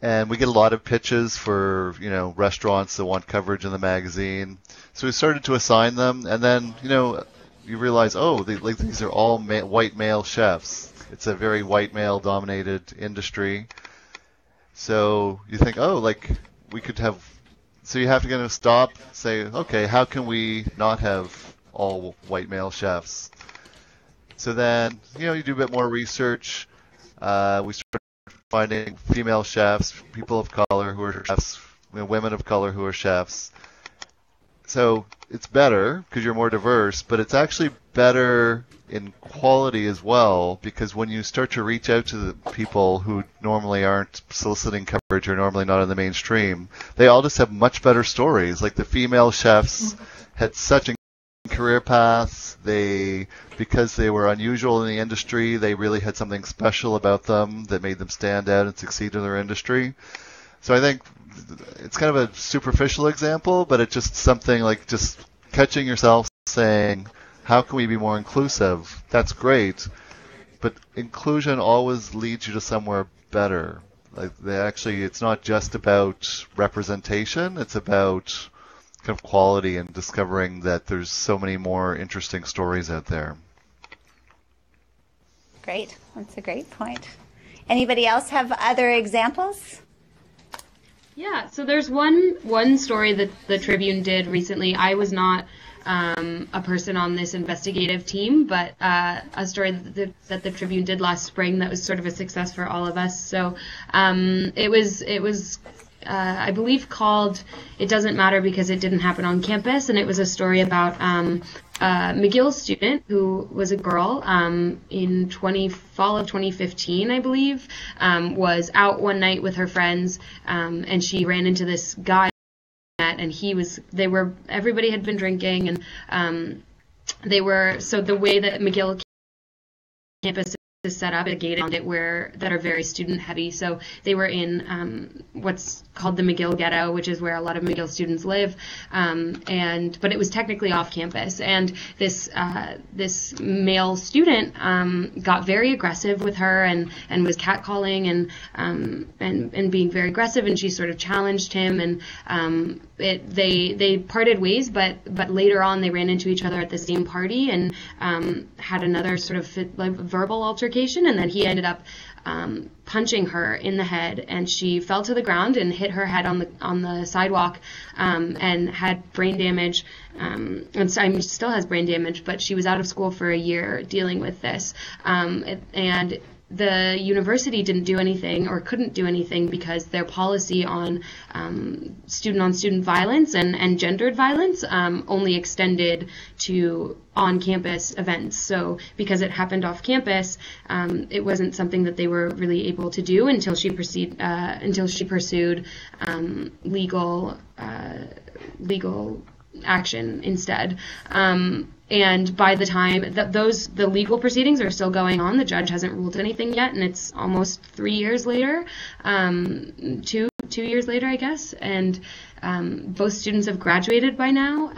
And we get a lot of pitches for, restaurants that want coverage in the magazine. So we started to assign them, and then, you realize, these are all white male chefs. It's a very white male-dominated industry. So you think, we could have. So you have to stop, say, okay, how can we not have all white male chefs? So then, you do a bit more research. We started finding female chefs, people of color who are chefs, women of color who are chefs. So it's better because you're more diverse, but it's actually better in quality as well, because when you start to reach out to the people who normally aren't soliciting coverage or normally not in the mainstream, they all just have much better stories. Like the female chefs had such career paths. Because they were unusual in the industry, they really had something special about them that made them stand out and succeed in their industry. So I think it's kind of a superficial example, but it's just something like just catching yourself saying, how can we be more inclusive? That's great, but inclusion always leads you to somewhere better. Like it's not just about representation, it's about kind of quality and discovering that there's so many more interesting stories out there. Great. That's a great point. Anybody else have other examples? Yeah, so there's one story that the Tribune did recently. I was not a person on this investigative team, but a story that the Tribune did last spring that was sort of a success for all of us. So it was I believe called "It Doesn't Matter Because It Didn't Happen on Campus," and it was a story about a McGill student who was a girl in fall of 2015, I believe, was out one night with her friends, and she ran into this guy, and everybody had been drinking, and the way that McGill campus is set up, a gate around it that are very student heavy. So they were in what's called the McGill Ghetto, which is where a lot of McGill students live, but it was technically off campus. And this male student got very aggressive with her and was catcalling and being very aggressive, and she sort of challenged him, and they parted ways, but later on they ran into each other at the same party and had another sort of verbal altercation, and then he ended up punching her in the head, and she fell to the ground and hit her head on the sidewalk, and had brain damage, and still has brain damage, but she was out of school for a year dealing with this, and the university didn't do anything or couldn't do anything because their policy on student-on-student violence and gendered violence only extended to on-campus events. So because it happened off campus, it wasn't something that they were really able to do until she pursued legal action instead. And by the time the legal proceedings are still going on, the judge hasn't ruled anything yet, and it's almost 3 years later, 2 years later, I guess. And both students have graduated by now.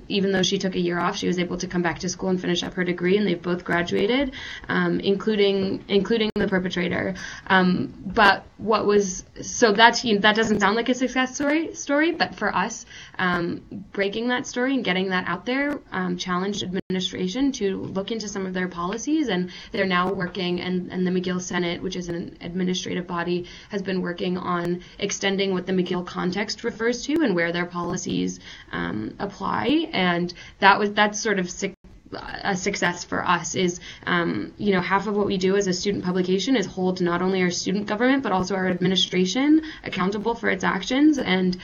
Even though she took a year off, she was able to come back to school and finish up her degree, and they've both graduated, including the perpetrator. But that doesn't sound like a success story, but for us, breaking that story and getting that out there challenged administration to look into some of their policies, and they're now working, and the McGill Senate, which is an administrative body, has been working on extending what the McGill context refers to and where their policies apply, and that's sort of a success for us. Is half of what we do as a student publication is hold not only our student government but also our administration accountable for its actions, and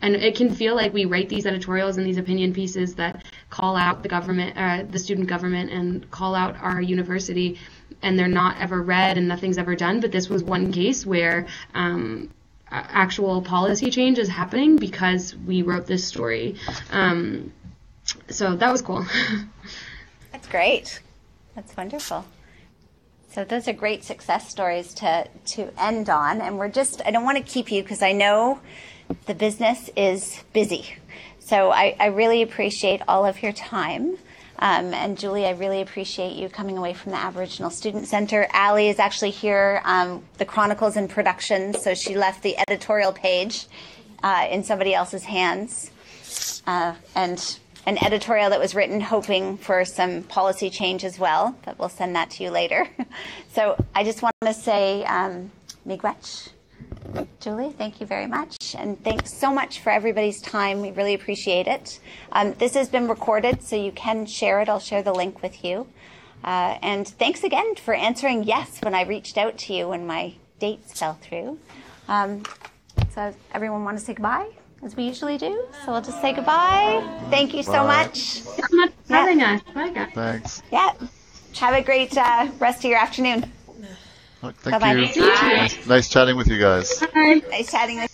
and it can feel like we write these editorials and these opinion pieces that call out the government, the student government, and call out our university, and they're not ever read and nothing's ever done. But this was one case where actual policy change is happening because we wrote this story. So that was cool. That's great. That's wonderful. So those are great success stories to end on. And I don't want to keep you because I know the business is busy. So I really appreciate all of your time. And Julie, I really appreciate you coming away from the Aboriginal Student Centre. Ali is actually here, the Chronicles in production, so she left the editorial page in somebody else's hands. And an editorial that was written hoping for some policy change as well, but we'll send that to you later. So I just want to say, miigwech. Julie, thank you very much. And thanks so much for everybody's time. We really appreciate it. This has been recorded, so you can share it. I'll share the link with you. And thanks again for answering yes when I reached out to you when my dates fell through. So everyone want to say goodbye? as we usually do. So we'll just say goodbye. Thank you so Bye. much. Thanks so much for having us. Bye, guys. Thanks. Yeah. Have a great rest of your afternoon. Thank Bye-bye. you. Nice chatting with you guys. Bye. Nice chatting with